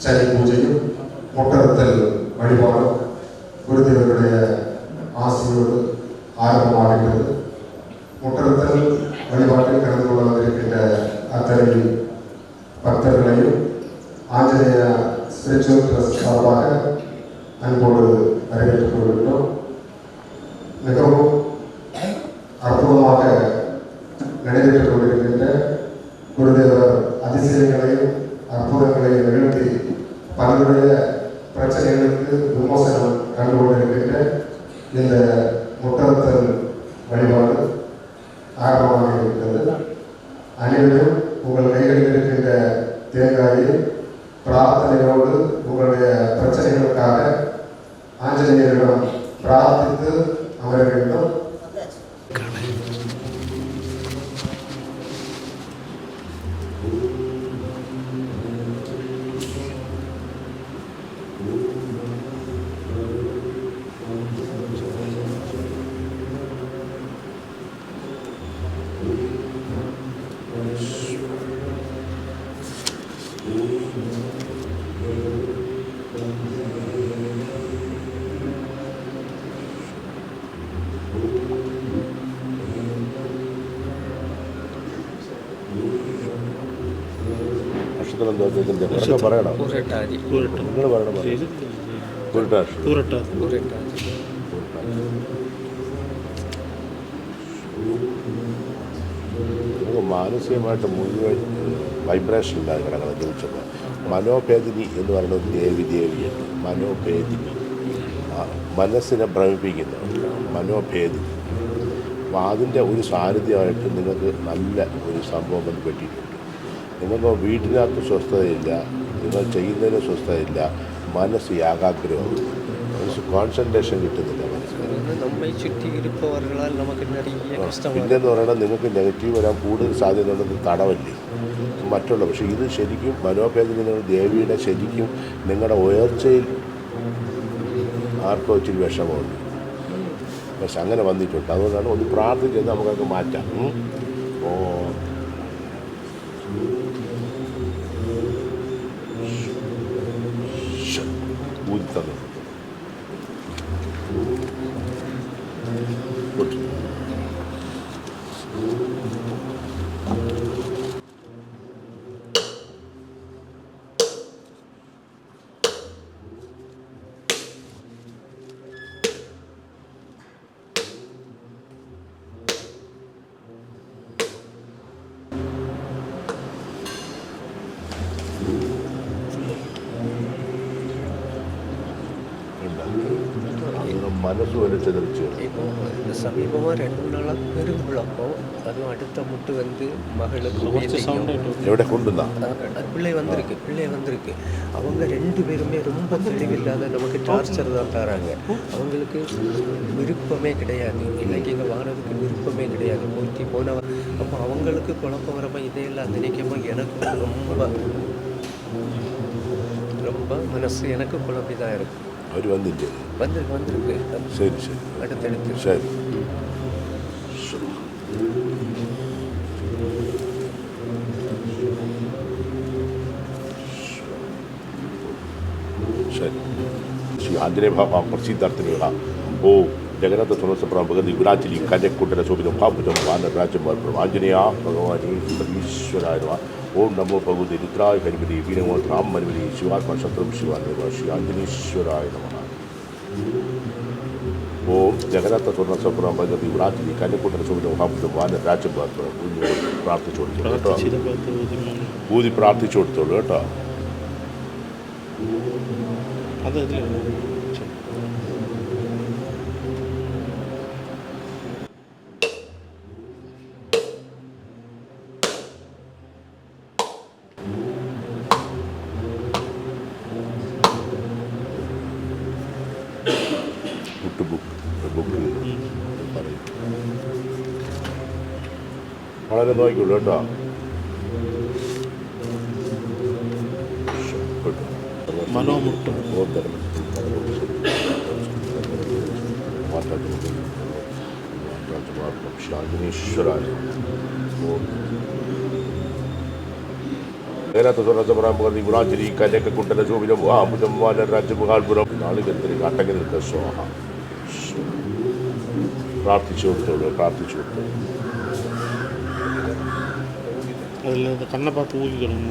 ശനി പൂജയും മുട്ടറുത്തൽ വഴിപാടും ഗുരുദേവരുടെ ആശയോട് ആരംഭമാകേണ്ടത്. മുട്ടറുത്തൽ വഴിപാട്ടിൽ കടന്നു കൊള്ളവരുടെ അത്തരവിൽ ഭക്തர்களையும் ஆஞ்சநேய ஸ்பிரிச்சுவல் ட்ரஸ்ட் சார்பாக அன்போடு வரவேற்றுக் கொள்கின்றோம். மிகவும் அற்புதமாக நடைபெற்றுக் கொண்டிருக்கின்ற குருதேவர் அதிசயங்களையும் அற்புதங்களையும் நிகழ்த்தி பலருடைய பிரச்சனைகளுக்கு விமோசனம் கண்டுகொண்டிருக்கின்ற இந்த முட்டறுத்தல் வழிபாடு ஆரம்பமாக இருக்கிறது. அனைவரும் உங்கள் கைகளில் இருக்கின்ற தேங்காயை பிரார்த்தனையோடு உங்களுடைய பிரச்சனைகளுக்காக ஆஞ்சநேயரிடம் பிரார்த்தித்து அமர வேண்டும். മാനസികമായിട്ട് മുഴുവൻ വൈബ്രേഷനിലാണ് കിടക്കുന്നത്. ചോദിച്ചപ്പോൾ മനോഭേദിനി എന്ന് പറയുന്ന ഒരു ദേവിയുണ്ട്. മനോഭേദിനി, മനസ്സിനെ ഭ്രമിപ്പിക്കുന്ന മനോഭേദിനി. അപ്പോൾ അതിൻ്റെ ഒരു സാന്നിധ്യമായിട്ട് നിങ്ങൾക്ക് നല്ല ഒരു സംഭവം വന്ന് പറ്റിയിട്ടുണ്ട്. നിങ്ങൾക്ക് വീട്ടിനകത്ത് സ്വസ്ഥതയില്ല, നിങ്ങൾ ചെയ്യുന്നതിന് സ്വസ്ഥതയില്ല, മനസ്സ് ഏകാഗ്രമാവും, മനസ്സ് കോൺസെൻട്രേഷൻ കിട്ടുന്നില്ല. പിന്നെന്ന് പറയുന്നത് നിങ്ങൾക്ക് നെഗറ്റീവ് വരാൻ കൂടുതൽ സാധ്യത ഉണ്ടെന്ന് തടവല്ലേ മറ്റുള്ള. പക്ഷേ ഇത് ശരിക്കും മനോഭേദന, നിങ്ങൾ ദേവിയുടെ ശരിക്കും നിങ്ങളുടെ ഉയർച്ചയിൽ ആർക്കോ ഇച്ചിരി വിഷമമുണ്ട്. പക്ഷെ അങ്ങനെ വന്നിട്ടുണ്ട്. അതുകൊണ്ടാണ് ഒന്ന് പ്രാർത്ഥിച്ചത് നമുക്കത് മാറ്റാം. ഊതി തന്നു മനസ്സ് വരെ ചെലവിച്ചു. ഇപ്പോൾ സമീപமாக 2 നാളെ വരുമ്പോഴപ്പോൾ அதுவும் அடுத்த முட்டு வந்து மகளுக்கு எവിടെ கொண்டுந்தா பிள்ளை வந்திருக்கு. அவங்க 2 பேருமே ரொம்ப தெளிவில்லாத நமக்கு டார்ச்சர் தான் தராங்க. அவங்களுக்கு விருப்பமே கிடையாது, இன்னைக்கு இங்கே வாரதுக்கு விருப்பமே கிடையாது. போட்டி போனவன் அப்போ அவங்களுக்கு குழப்பம் வரப்போ இதையெல்லாம் நினைக்கும்போது எனக்கு ரொம்ப மனசு எனக்கு குழப்பி தான் இருக்கும். அவர் வந்திருக்கு. சரி அடுத்தடுத்து சரி. ಶ್ರೀ ಆಂಜನೇಯ ಭಾವ ಪ್ರಸಿದ್ಧಾರ್ಥಿಗಳ ಓ ಜಗನ್ನಾಥ ತುಳಸಪುರ ಭಗದಿ ವಿರಾಜಲಿ ಕನ್ಯಕುಂಡಲ ಶೋಭಿತ ಭಾಪುಜಂ ವಾನರಾಜ ಆಂಜನೇಯ ಭಗವಾನಿ ಈಶ್ವರಾಯ ಓಂ ನಮೋ ಭಗವತಿ ರುದ್ರಾಯ ಹರಿಮತಿ ವೀರಮೋ ರಾಮ ಮರಿಮತಿ ಶಿವಾತ್ಮ ಶತ್ರು ಶಿವಾದೇವ ಶ್ರೀ ಆಂಜನೇಶ್ವರಾಯ ನಮಃ. ಓಂ ಜಗನ್ನಾಥ ತುಳಸಪುರ ಭಗದಿ ವಿರಾಜಲಿ ಕನ್ಯಕುಂಡಲ ಶೋಭಿತ ಭಾಪುಜಂ ವಾನರಾಜ പ്രാർത്ഥിച്ചു കൊടുത്തോളൂ കേട്ടോ. ഊതി പ്രാർത്ഥിച്ചു കൊടുത്തോളൂ കേട്ടോ. വളരെ നോക്കിയുള്ളൂ കേട്ടോ. മനോമുട്ട് അതിനകത്ത് സ്വർണ്ണസപ്രാമ്പകർത്തി ഗുണാചരി കനക കുട്ടല ശോഭിതം ആമുദം വാനരാജ്യമുഖാൽപുരം നാളികത്തിൽ കാട്ടങ്ങി നിൽക്കുക സ്വാഹ പ്രാർത്ഥിച്ചു കൊടുത്തോളൂ പ്രാർത്ഥിച്ചു കൊടുത്തോളൂ. அதில் இந்த கண்ணை பார்த்து ஊதிக்கணும்.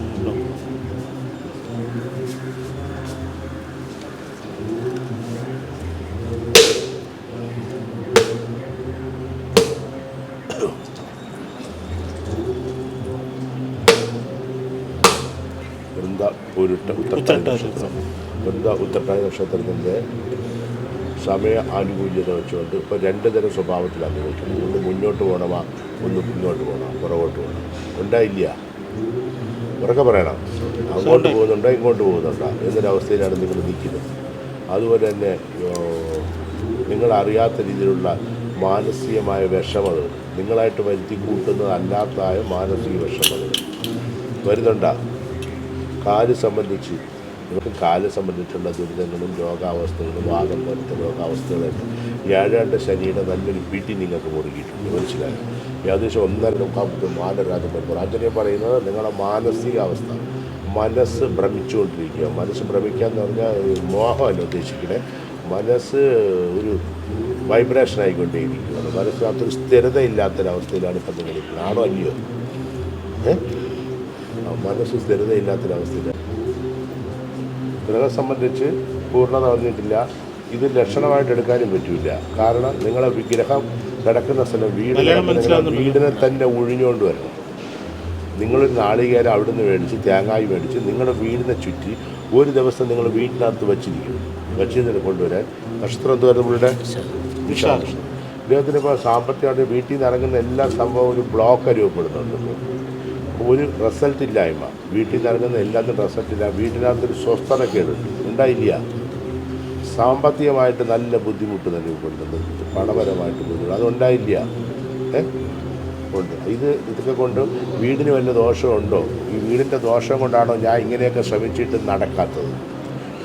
ഉത്തരട്ടാതി നക്ഷത്രത്തിൻ്റെ സമയ ആനുകൂല്യത വെച്ചുകൊണ്ട് ഇപ്പോൾ രണ്ട് തരം സ്വഭാവത്തിലാണ് നിൽക്കുന്നത്. ഒന്ന് മുന്നോട്ട് പോകണമാ, ഒന്ന് പിന്നോട്ട് പോകണം, പുറകോട്ട് പോകണം. ഉണ്ടായില്ല, ഉറക്കെ പറയണം. അങ്ങോട്ട് പോകുന്നുണ്ടോ ഇങ്ങോട്ട് പോകുന്നുണ്ടോ എന്നൊരവസ്ഥയിലാണ് നിങ്ങൾ നിൽക്കുന്നത്. അതുപോലെ തന്നെ നിങ്ങളറിയാത്ത രീതിയിലുള്ള മാനസികമായ വിഷമതകൾ, നിങ്ങളായിട്ട് വരുത്തി കൂട്ടുന്നതല്ലാത്തായ മാനസിക വിഷമതകൾ വരുന്നുണ്ടോ? കാല് സംബന്ധിച്ച് ഇവർക്ക് കാല് സംബന്ധിച്ചുള്ള ദുരിതങ്ങളും രോഗാവസ്ഥകളും വാദം പോലത്തെ രോഗാവസ്ഥകളൊക്കെ ഏഴാണ്ട് ശനിയുടെ നല്ലൊരു പിടി നിങ്ങൾക്ക് മുറുകിയിട്ടുണ്ട്. മനസ്സിലായി? ഏകദേശം 1.25 മാനരാജം വരുമ്പോൾ ആചാര്യം പറയുന്നത് നിങ്ങളുടെ മാനസികാവസ്ഥ, മനസ്സ് ഭ്രമിച്ചുകൊണ്ടിരിക്കുക. മനസ്സ് ഭ്രമിക്കുക എന്ന് പറഞ്ഞാൽ മോഹമല്ല ഉദ്ദേശിക്കണേ, മനസ്സ് ഒരു വൈബ്രേഷൻ ആയിക്കൊണ്ടേയിരിക്കുകയാണ്. മനസ്സിനകത്തൊരു സ്ഥിരതയില്ലാത്തൊരവസ്ഥയിലാണ് ഇപ്പം നിങ്ങൾ ഇരിക്കുന്നത്. ആണോ അല്ലയോ? മനസ്സ് സ്ഥിരതയില്ലാത്തൊരവസ്ഥയിലാണ്. ഗ്രഹം സംബന്ധിച്ച് പൂർണ്ണത വന്നിട്ടില്ല. ഇത് ലക്ഷണമായിട്ട് എടുക്കാനും പറ്റില്ല. കാരണം നിങ്ങളെ വിഗ്രഹം കിടക്കുന്ന സ്ഥലം വീടിനെ തന്നെ ഒഴിഞ്ഞുകൊണ്ട് വരണം. നിങ്ങളൊരു നാളികേരം അവിടുന്ന് മേടിച്ച് തേങ്ങായി മേടിച്ച് നിങ്ങളുടെ വീടിനെ ചുറ്റി ഒരു ദിവസം നിങ്ങൾ വീട്ടിനകത്ത് വച്ചിരിക്കണം. വച്ചിരുന്നിട്ട് കൊണ്ടുവരാൻ നക്ഷത്രം എന്ത് വരുന്ന പുള്ളിയുടെ വിശാഖം. ഇദ്ദേഹത്തിന് ഇപ്പോൾ സാമ്പത്തികമായിട്ട് വീട്ടിൽ നിന്ന് ഇറങ്ങുന്ന എല്ലാ സംഭവം ഒരു ബ്ലോക്ക് രൂപപ്പെടുന്നുണ്ട്. ഒരു റിസൾട്ട് ഇല്ലായ്മ, വീട്ടിൽ നിന്ന് ഇറങ്ങുന്ന എല്ലാത്തിനും റിസൾട്ടില്ല. വീട്ടിനകത്തൊരു സ്വസ്ഥതക്കേട് ഉണ്ടായില്ല. സാമ്പത്തികമായിട്ട് നല്ല ബുദ്ധിമുട്ട് തന്നെ കൊണ്ടുണ്ട്, പണപരമായിട്ട് ബുദ്ധിമുട്ട് അതുണ്ടായില്ല. ഉണ്ട്. ഇതൊക്കെ കൊണ്ട് വീടിന് വല്ല ദോഷമുണ്ടോ? ഈ വീടിൻ്റെ ദോഷം കൊണ്ടാണോ ഞാൻ ഇങ്ങനെയൊക്കെ ശ്രമിച്ചിട്ട് നടക്കാത്തത്?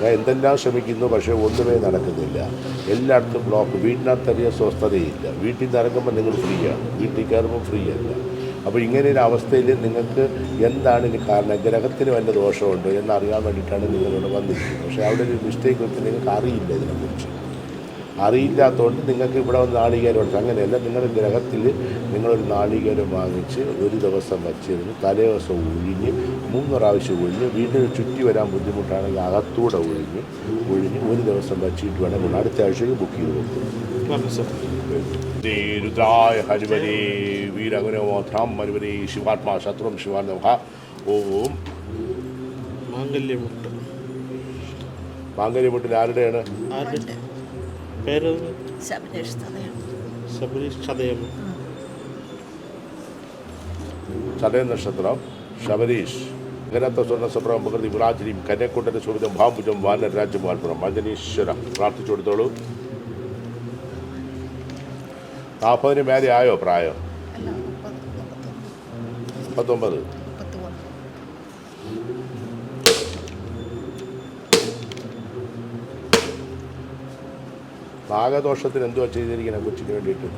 ഞാൻ എന്തെല്ലാം ശ്രമിക്കുന്നു, പക്ഷേ ഒന്നുമേ നടക്കുന്നില്ല. എല്ലായിടത്തും ബ്ലോക്ക്. വീട്ടിനകത്തറിയ സ്വസ്ഥതയില്ല. വീട്ടിൽ നിന്ന് ഇറങ്ങുമ്പോൾ നിങ്ങൾ ഫ്രീയാണ്, വീട്ടിൽ കയറുമ്പോൾ ഫ്രീ അല്ല. അപ്പോൾ ഇങ്ങനെ ഒരു അവസ്ഥയിൽ നിങ്ങൾക്ക് എന്താണ് ഇനി കാരണം? ഗ്രഹത്തിന് വല്ല ദോഷമുണ്ടോ എന്നറിയാൻ വേണ്ടിയിട്ടാണ് നിങ്ങളിവിടെ വന്നിരിക്കുന്നത്. പക്ഷേ അവിടെ ഒരു മിസ്റ്റേക്ക് വെച്ച് നിങ്ങൾക്ക് അറിയില്ല. ഇതിനെക്കുറിച്ച് അറിയില്ലാത്തതുകൊണ്ട് നിങ്ങൾക്ക് ഇവിടെ വന്ന് നാളികേരം എടുത്ത് അങ്ങനെയല്ല. നിങ്ങളുടെ ഗ്രഹത്തിൽ നിങ്ങളൊരു നാളികേരം വാങ്ങിച്ച് ഒരു ദിവസം വച്ചിരുന്ന് തലേ ദിവസം ഒഴിഞ്ഞ് 3 പ്രാവശ്യം ഒഴിഞ്ഞ് വീട്ടിൽ ചുറ്റി വരാൻ ബുദ്ധിമുട്ടാണെങ്കിൽ അകത്തൂടെ ഒഴിഞ്ഞ് ഒരു ദിവസം വച്ചിട്ട് വേണം അടുത്ത ആഴ്ചയ്ക്ക് ബുക്ക് ചെയ്ത് കൊടുക്കും. രുദ്രായ ഹരിവരേ വീരഗുണോത്രം ഹരിവരേ ശിവാത്മാ ശത്രും ശിവാനവ ഓം. മാംഗല്യമുട്ട്. മാംഗല്യമുട്ടിൽ ആരുടെയാണ്? പേര് ശബരീഷ് ചതയം. ചതയ നക്ഷത്രം ശബരീഷ്. നഗരത്തെ സ്വർണ്ണസപ്രം പ്രകൃതി വിളാചിരിയും കന്യാക്കുട്ടൻ്റെ ശോഭിതം ഭാംബുജം വാനരാജ്യം വാൽപുരം അഞ്ജനീശ്വര പ്രാർത്ഥിച്ചു കൊടുത്തോളൂ. 40 മേലെ ആയോ പ്രായം? 39. നാഗദോഷത്തിന് എന്തുവാ ചെയ്തിരിക്കണം കൊച്ചിന് വേണ്ടിയിട്ട്?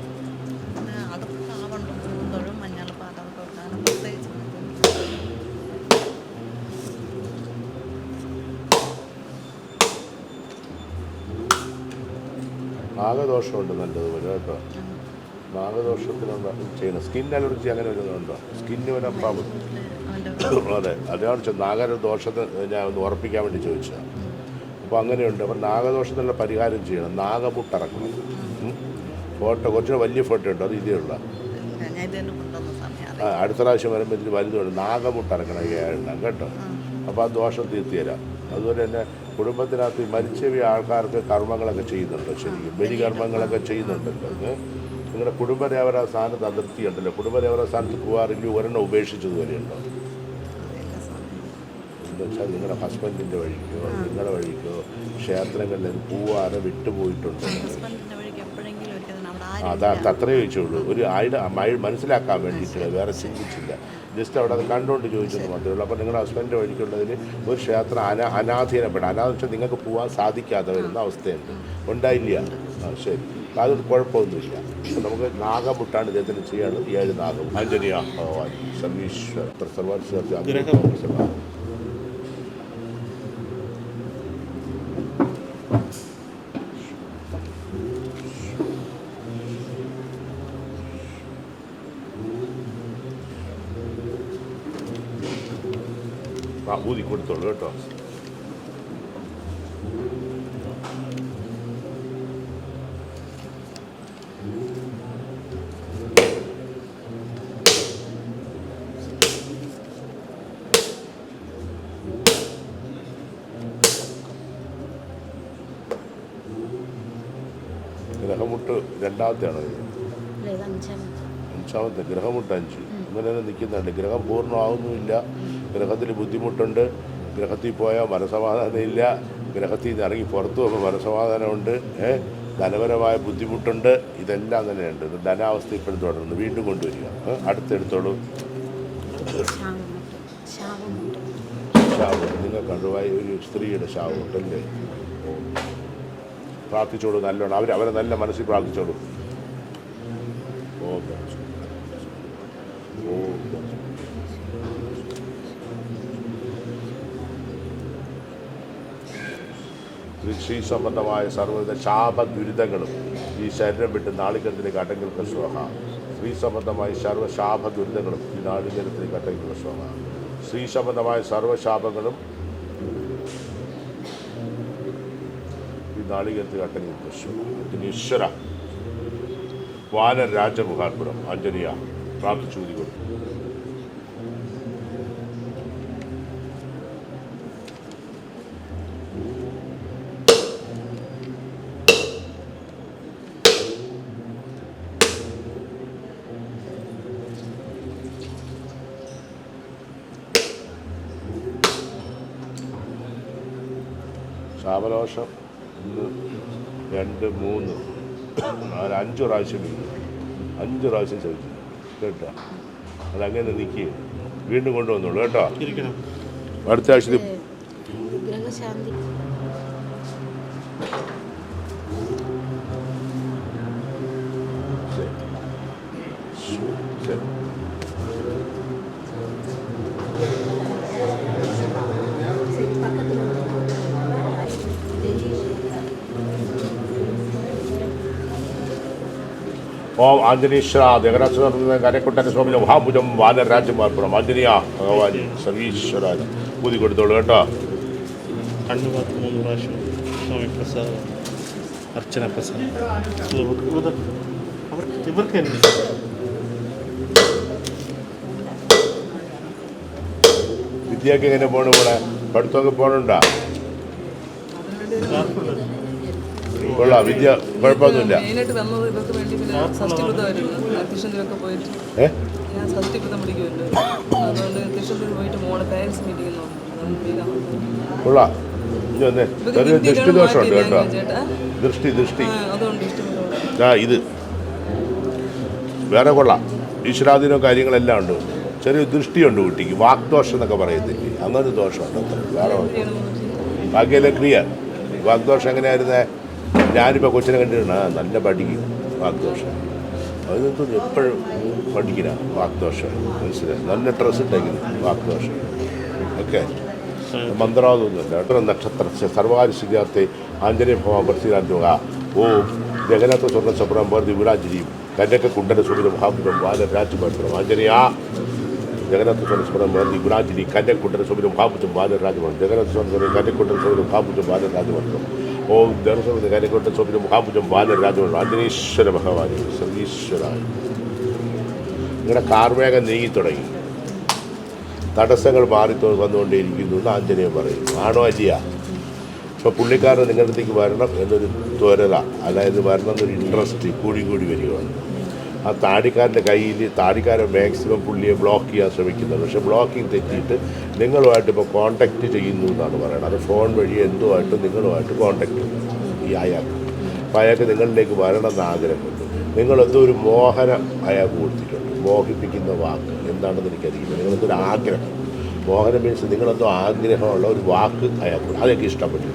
നാഗദോഷമുണ്ട് നല്ലതുപോലെ കേട്ടോ. നാഗദോഷത്തിനുള്ള ചെയ്യണം. സ്കിൻ അലർജി അങ്ങനെ വരുന്നുണ്ടോ? സ്കിന്ന് വരാൻ പ്രാബല്യം. അതെ, അതാണ് നാഗദോഷത്തെ ഞാൻ ഒന്ന് ഉറപ്പിക്കാൻ വേണ്ടി ചോദിച്ചതാണ്. അപ്പോൾ അങ്ങനെയുണ്ട്. അപ്പം നാഗദോഷത്തിനുള്ള പരിഹാരം ചെയ്യണം. നാഗമുട്ടിറക്കണം. ഫോട്ടോ കുറച്ചുകൂടെ വലിയ ഫോട്ടോ ഉണ്ടോ? അത് ഇതേയുള്ള അടുത്ത പ്രാവശ്യം വരുമ്പോൾ ഇതിൽ വലുതുണ്ട്. നാഗമുട്ടിറക്കണം 7 കേട്ടോ. അപ്പോൾ ആ ദോഷം തീർത്തി തരാം. അതുപോലെ തന്നെ കുടുംബത്തിനകത്ത് മരിച്ച ആൾക്കാർക്ക് കർമ്മങ്ങളൊക്കെ ചെയ്യുന്നുണ്ടോ? ശരിക്കും ബലികർമ്മങ്ങളൊക്കെ ചെയ്യുന്നുണ്ടല്ലോ. നിങ്ങളുടെ കുടുംബദേവതാ സ്ഥാനത്ത് അതിർത്തി ഉണ്ടല്ലോ. കുടുംബദേവതാ സ്ഥാനത്ത് പോകാറില്ല. ഒരെണ്ണം ഉപേക്ഷിച്ചതുവരെയുണ്ടോ? എന്ന് വെച്ചാൽ നിങ്ങളുടെ ഹസ്ബൻഡിൻ്റെ വഴിക്കോ നിങ്ങളുടെ വഴിക്കോ ക്ഷേത്രങ്ങളിൽ പോവാതെ വിട്ടുപോയിട്ടുണ്ടോ? അതാണ് അത്രയേ ചോദിച്ചുള്ളൂ. ഒരു മനസ്സിലാക്കാൻ വേണ്ടിയിട്ടില്ല, വേറെ ചിന്തിച്ചില്ല. ജസ്റ്റ് അവിടെ അത് കണ്ടുകൊണ്ട് ചോദിച്ചെന്ന് മാത്രമേ ഉള്ളൂ. അപ്പോൾ നിങ്ങളുടെ ഹസ്ബൻഡിൻ്റെ വഴിക്കുള്ളതിൽ ഒരു ക്ഷേത്രം അനാധീനപ്പെടും. അനാഥ വെച്ചാൽ നിങ്ങൾക്ക് പോകാൻ സാധിക്കാതെ വരുന്ന അവസ്ഥയുണ്ട്. ഉണ്ടായില്ല? ശരി, അതൊരു കുഴപ്പമൊന്നുമില്ല. നമുക്ക് നാഗമുട്ടാണ് ഇദ്ദേഹത്തിന് ചെയ്യാനുള്ളത്. 7 നാഗം. ആഞ്ജനേയ ഭഗവാൻ സർവീശ്വര സർവാത്മ ആ ഊതി കൊടുത്തോളൂ കേട്ടോ. ഗ്രഹമുട്ട് രണ്ടാമത്തെയാണോ ഇത്? അഞ്ചാമത്തെ ഗ്രഹമുട്ട് 5 അങ്ങനെ തന്നെ നിൽക്കുന്നുണ്ട്. ഗ്രഹം പൂർണ്ണമാകുന്നുമില്ല. ഗ്രഹത്തിൽ ബുദ്ധിമുട്ടുണ്ട്. ഗ്രഹത്തിൽ പോയാൽ മനസമാധാനമില്ല. ഗ്രഹത്തിൽ നിന്ന് ഇറങ്ങി പുറത്തു പോകുമ്പോൾ മനസമാധാനമുണ്ട്. ധനപരമായ ബുദ്ധിമുട്ടുണ്ട്. ഇതെല്ലാം തന്നെയുണ്ട്. ധനാവസ്ഥ ഇപ്പോഴും തുടരുന്നു. വീണ്ടും കൊണ്ടുവരിക. അടുത്തെടുത്തോളൂ. ശാപം നിങ്ങൾ കണ്ടുപോയി ഒരു സ്ത്രീയുടെ ശാപമുണ്ടല്ലേ? പ്രാർത്ഥിച്ചോളൂ നല്ലോണം. അവരെ നല്ല മനസ്സിൽ പ്രാർത്ഥിച്ചോളൂ. കൃഷി സംബന്ധമായ സർവ്വവിധ ശാപദുരിതങ്ങളും ഈ ശരീരം വിട്ട് നാളികേരത്തിലേക്ക് അടങ്ങുന്ന സ്വഹ. സ്ത്രീ സംബന്ധമായ സർവ്വശാപദുരിതങ്ങളും ഈ നാളികേരത്തിലേക്ക് അടങ്ങുന്ന സ്വഹ. സ്ത്രീ സംബന്ധമായ സർവ്വശാപങ്ങളും ഈ നാളികേരത്തിൽ അടങ്ങുന്ന സ്വഹ. ഈശ്വര വാനരാജമുഖാത്പുരം ആഞ്ജനേയ പ്രാർത്ഥിച്ചൂതി കൊടുത്തു. ശാപദോഷം 1 2 3 4 5 പ്രാവശ്യം വീഴും. 5 പ്രാവശ്യം ചോദിച്ചു കേട്ടോ. അതങ്ങനെ നിൽക്കുക. വീണ്ടും കൊണ്ടുവന്നോളൂ കേട്ടോ. അടുത്ത ആഴ്ച ഓം ആഞ്ജനീശ്വര ദേവരാജ കരക്കുട്ടൻ സ്വാമി മഹാഭുജം വാനരാജമാർപ്പുറം ആഞ്ജനീയ ഭഗവാൻ സർവീശ്വര ഊതി കൊടുത്തോളൂ കേട്ടോ. കണ്ണുകാത്ത് 3 പ്രാവശ്യം സ്വാമി പ്രസാദ് അർച്ചന പ്രസാദ് ഇവർക്ക് തന്നെ. വിദ്യയൊക്കെ എങ്ങനെ പോകണു? ഇവിടെ പഠിത്തമൊക്കെ പോകണുണ്ടോ? കൊള്ളാം. വിദ്യ കുഴപ്പമൊന്നുമില്ല. കൊള്ളാം. ചെറിയ ദൃഷ്ടി ദോഷമുണ്ട് കേട്ടോ. ദൃഷ്ടി ഇത് വേറെ കൊള്ളാം. ഈശ്വരാധീനോ കാര്യങ്ങളെല്ലാം ഉണ്ട്. ചെറിയ ദൃഷ്ടിയുണ്ട് കുട്ടിക്ക്. വാഗ്ദോഷം എന്നൊക്കെ പറയത്തില്ലേ, അങ്ങനൊരു ദോഷമുണ്ട്. അത്ര വേറെ ബാക്കിയെല്ലാം ക്ലിയർ. വാഗ്ദോഷം എങ്ങനെയായിരുന്നേ? ഞാനിപ്പോൾ കൊച്ചിനെ കണ്ടിട്ടുണ്ട്. നല്ല പഠിക്കും വാഗ്ദോഷം. അതൊന്നും എപ്പോഴും പഠിക്കുന്ന വാഗ്ദോഷം. മനസ്സിലായി? നല്ല ഡ്രസ്സ് ഇട്ടേക്കുന്നു വാഗ്ദോഷം. ഓക്കെ. മന്ത്രാതൊന്നുമില്ല. എത്ര നക്ഷത്ര സർവാരി സിദ്ധാർത്ഥെ ആഞ്ജനേയ ഭഗവാൻ പ്രസിദ്ധാന്തുക. ഓം ജഗന്നാഥ സ്വർണ്ണ സപ്രം വേർതി വിടാഞ്ജലിയും കന്യക്ക കുണ്ടന സുഖം മഹാപുരം വാനരാജമാർപ്പുറം ആഞ്ജനേയ ജഗന്നാഥ സ്വർണ്ണ സപ്രം വേർതി വിടാഞ്ജലി കന്യക്ക കുണ്ടന സുഖം മഹാപുരം വാനരാജമാണ് ജഗന്നാഥ സ്വർണ്ണ കന്യക്ക കുണ്ടന സുഖം മഹാപുരം വാനരാജമാർപ്പുറം. ഓം ദേവസ്വം കന്യക്ക സുഖം മഹാപുരം വാനരാജമാണ് ആഞ്ജനേശ്വര ഭഗവാൻ സർവീശ്വര. നിങ്ങളുടെ കാർമേഘം നീങ്ങി തുടങ്ങി. തടസ്സങ്ങൾ മാറി വന്നുകൊണ്ടേയിരിക്കുന്നു എന്ന് ആഞ്ജനേയൻ പറയും. ആണോ അല്ലയ? ഇപ്പോൾ പുള്ളിക്കാരൻ നിങ്ങളുടെ അടുത്തേക്ക് വരണം എന്നൊരു ത്വരത, അതായത് വരണം എന്നൊരു ഇൻട്രസ്റ്റ് കൂടി വരികയാണ്. ആ താടിക്കാരൻ്റെ കയ്യിൽ താടിക്കാരൻ മാക്സിമം പുള്ളിയെ ബ്ലോക്ക് ചെയ്യാൻ ശ്രമിക്കുന്നത്. പക്ഷേ ബ്ലോക്കിങ് തെറ്റിയിട്ട് നിങ്ങളുമായിട്ട് ഇപ്പോൾ കോൺടാക്റ്റ് ചെയ്യുന്നു എന്നാണ് പറയുന്നത്. അത് ഫോൺ വഴി എന്തുമായിട്ട് നിങ്ങളുമായിട്ട് കോൺടാക്റ്റ് ചെയ്യുന്നു ഈ അയാൾക്ക്. അപ്പോൾ അയാൾക്ക് നിങ്ങളിലേക്ക് വരണമെന്ന് ആഗ്രഹമുണ്ട്. നിങ്ങളെന്തോ ഒരു മോഹനം അയാൾക്ക് കൊടുത്തിട്ടുണ്ട്. മോഹിപ്പിക്കുന്ന വാക്ക് എന്താണെന്ന് എനിക്കറിയില്ല. നിങ്ങളെന്തൊരു ആഗ്രഹം, മോഹനം മീൻസ് നിങ്ങളെന്തോ ആഗ്രഹമുള്ള ഒരു വാക്ക് അയാൾക്ക് അതൊക്കെ ഇഷ്ടപ്പെട്ടു.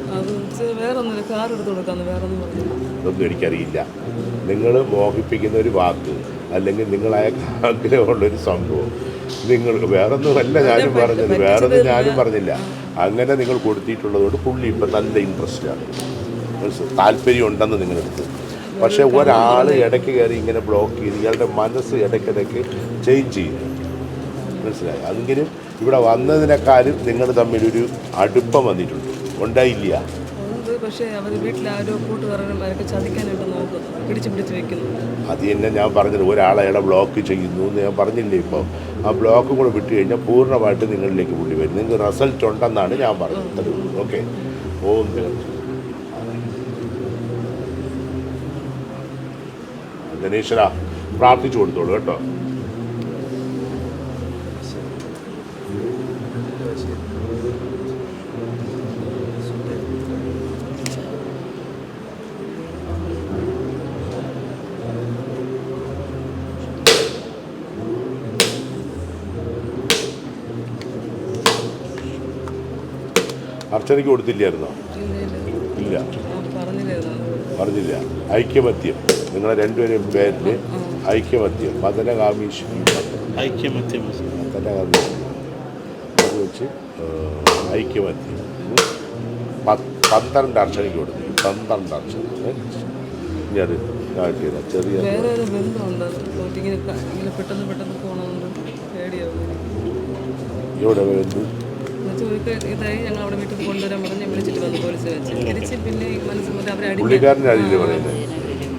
ഇതൊന്നും എനിക്കറിയില്ല. നിങ്ങൾ മോഹിപ്പിക്കുന്ന ഒരു വാക്ക് അല്ലെങ്കിൽ നിങ്ങളയക്ക് ആഗ്രഹമുള്ളൊരു സംഭവം നിങ്ങൾ വേറൊന്നുമല്ല ഞാനും പറഞ്ഞത്, വേറൊന്നും ഞാനും പറഞ്ഞില്ല. അങ്ങനെ നിങ്ങൾ കൊടുത്തിട്ടുള്ളതുകൊണ്ട് പുള്ളി ഇപ്പം നല്ല ഇൻട്രസ്റ്റാണ്, താല്പര്യം ഉണ്ടെന്ന് നിങ്ങളെടുത്ത്. പക്ഷേ ഒരാൾ ഇടയ്ക്ക് കയറി ഇങ്ങനെ ബ്ലോക്ക് ചെയ്ത് ഇയാളുടെ മനസ്സ് ഇടയ്ക്കിടയ്ക്ക് ചേഞ്ച് ചെയ്യും. മനസ്സിലായി? അതെങ്കിലും ഇവിടെ വന്നതിനേക്കാളും നിങ്ങൾ തമ്മിലൊരു അടുപ്പം വന്നിട്ടുണ്ട്, ഉണ്ടായില്ല? ഉണ്ട്. പക്ഷേ അവർ വീട്ടിലാരോ കൂട്ടുകാരന്മാരൊക്കെ ചതിക്കാനായിട്ട് നോക്കുന്നു, പിടിച്ച് വെക്കുന്നു. അത് തന്നെ ഞാൻ പറഞ്ഞത്, ഒരാളെ ബ്ലോക്ക് ചെയ്യുന്നു എന്ന് ഞാൻ പറഞ്ഞില്ലേ. ഇപ്പോൾ ആ ബ്ലോക്ക് കൂടെ വിട്ട് കഴിഞ്ഞാൽ പൂർണ്ണമായിട്ട് നിങ്ങളിലേക്ക് പുള്ളി വരും. നിങ്ങൾക്ക് റിസൾട്ട് ഉണ്ടെന്നാണ് ഞാൻ പറഞ്ഞത്. ഓക്കെ, ഗണേശ്വര പ്രാർത്ഥിച്ചു കൊടുത്തോളൂ കേട്ടോ. അർച്ചനയ്ക്ക് കൊടുത്തില്ലായിരുന്നോ? ഇല്ല, പറഞ്ഞില്ല. ഐക്യമത്യം, നിങ്ങളെ രണ്ടുപേരും പേരിൽ ഐക്യമത്യം, മദനകാമീശ്വരി ഐക്യമത്യം, മദനകാമീശ്വരി അത് വെച്ച് ഐക്യമത്യം 12 അർച്ചനയ്ക്ക് കൊടുത്തു. 12 അർച്ചന. ഇനി അത് കാട്ടിയതാ ചെറിയ ഇവിടെ വേണ്ടു. ഇതായി ഞങ്ങൾ അവിടെ വീട്ടിൽ കൊണ്ടുവരാൻ പറഞ്ഞ് വിളിച്ചിട്ട് വന്നു പോലീസ് വെച്ച്. തിരിച്ച് പിന്നെ മനസ്സിൽ അവരെ പുള്ളിക്കാരൻ്റെ അടിയില്ലേ പറയുന്നത്,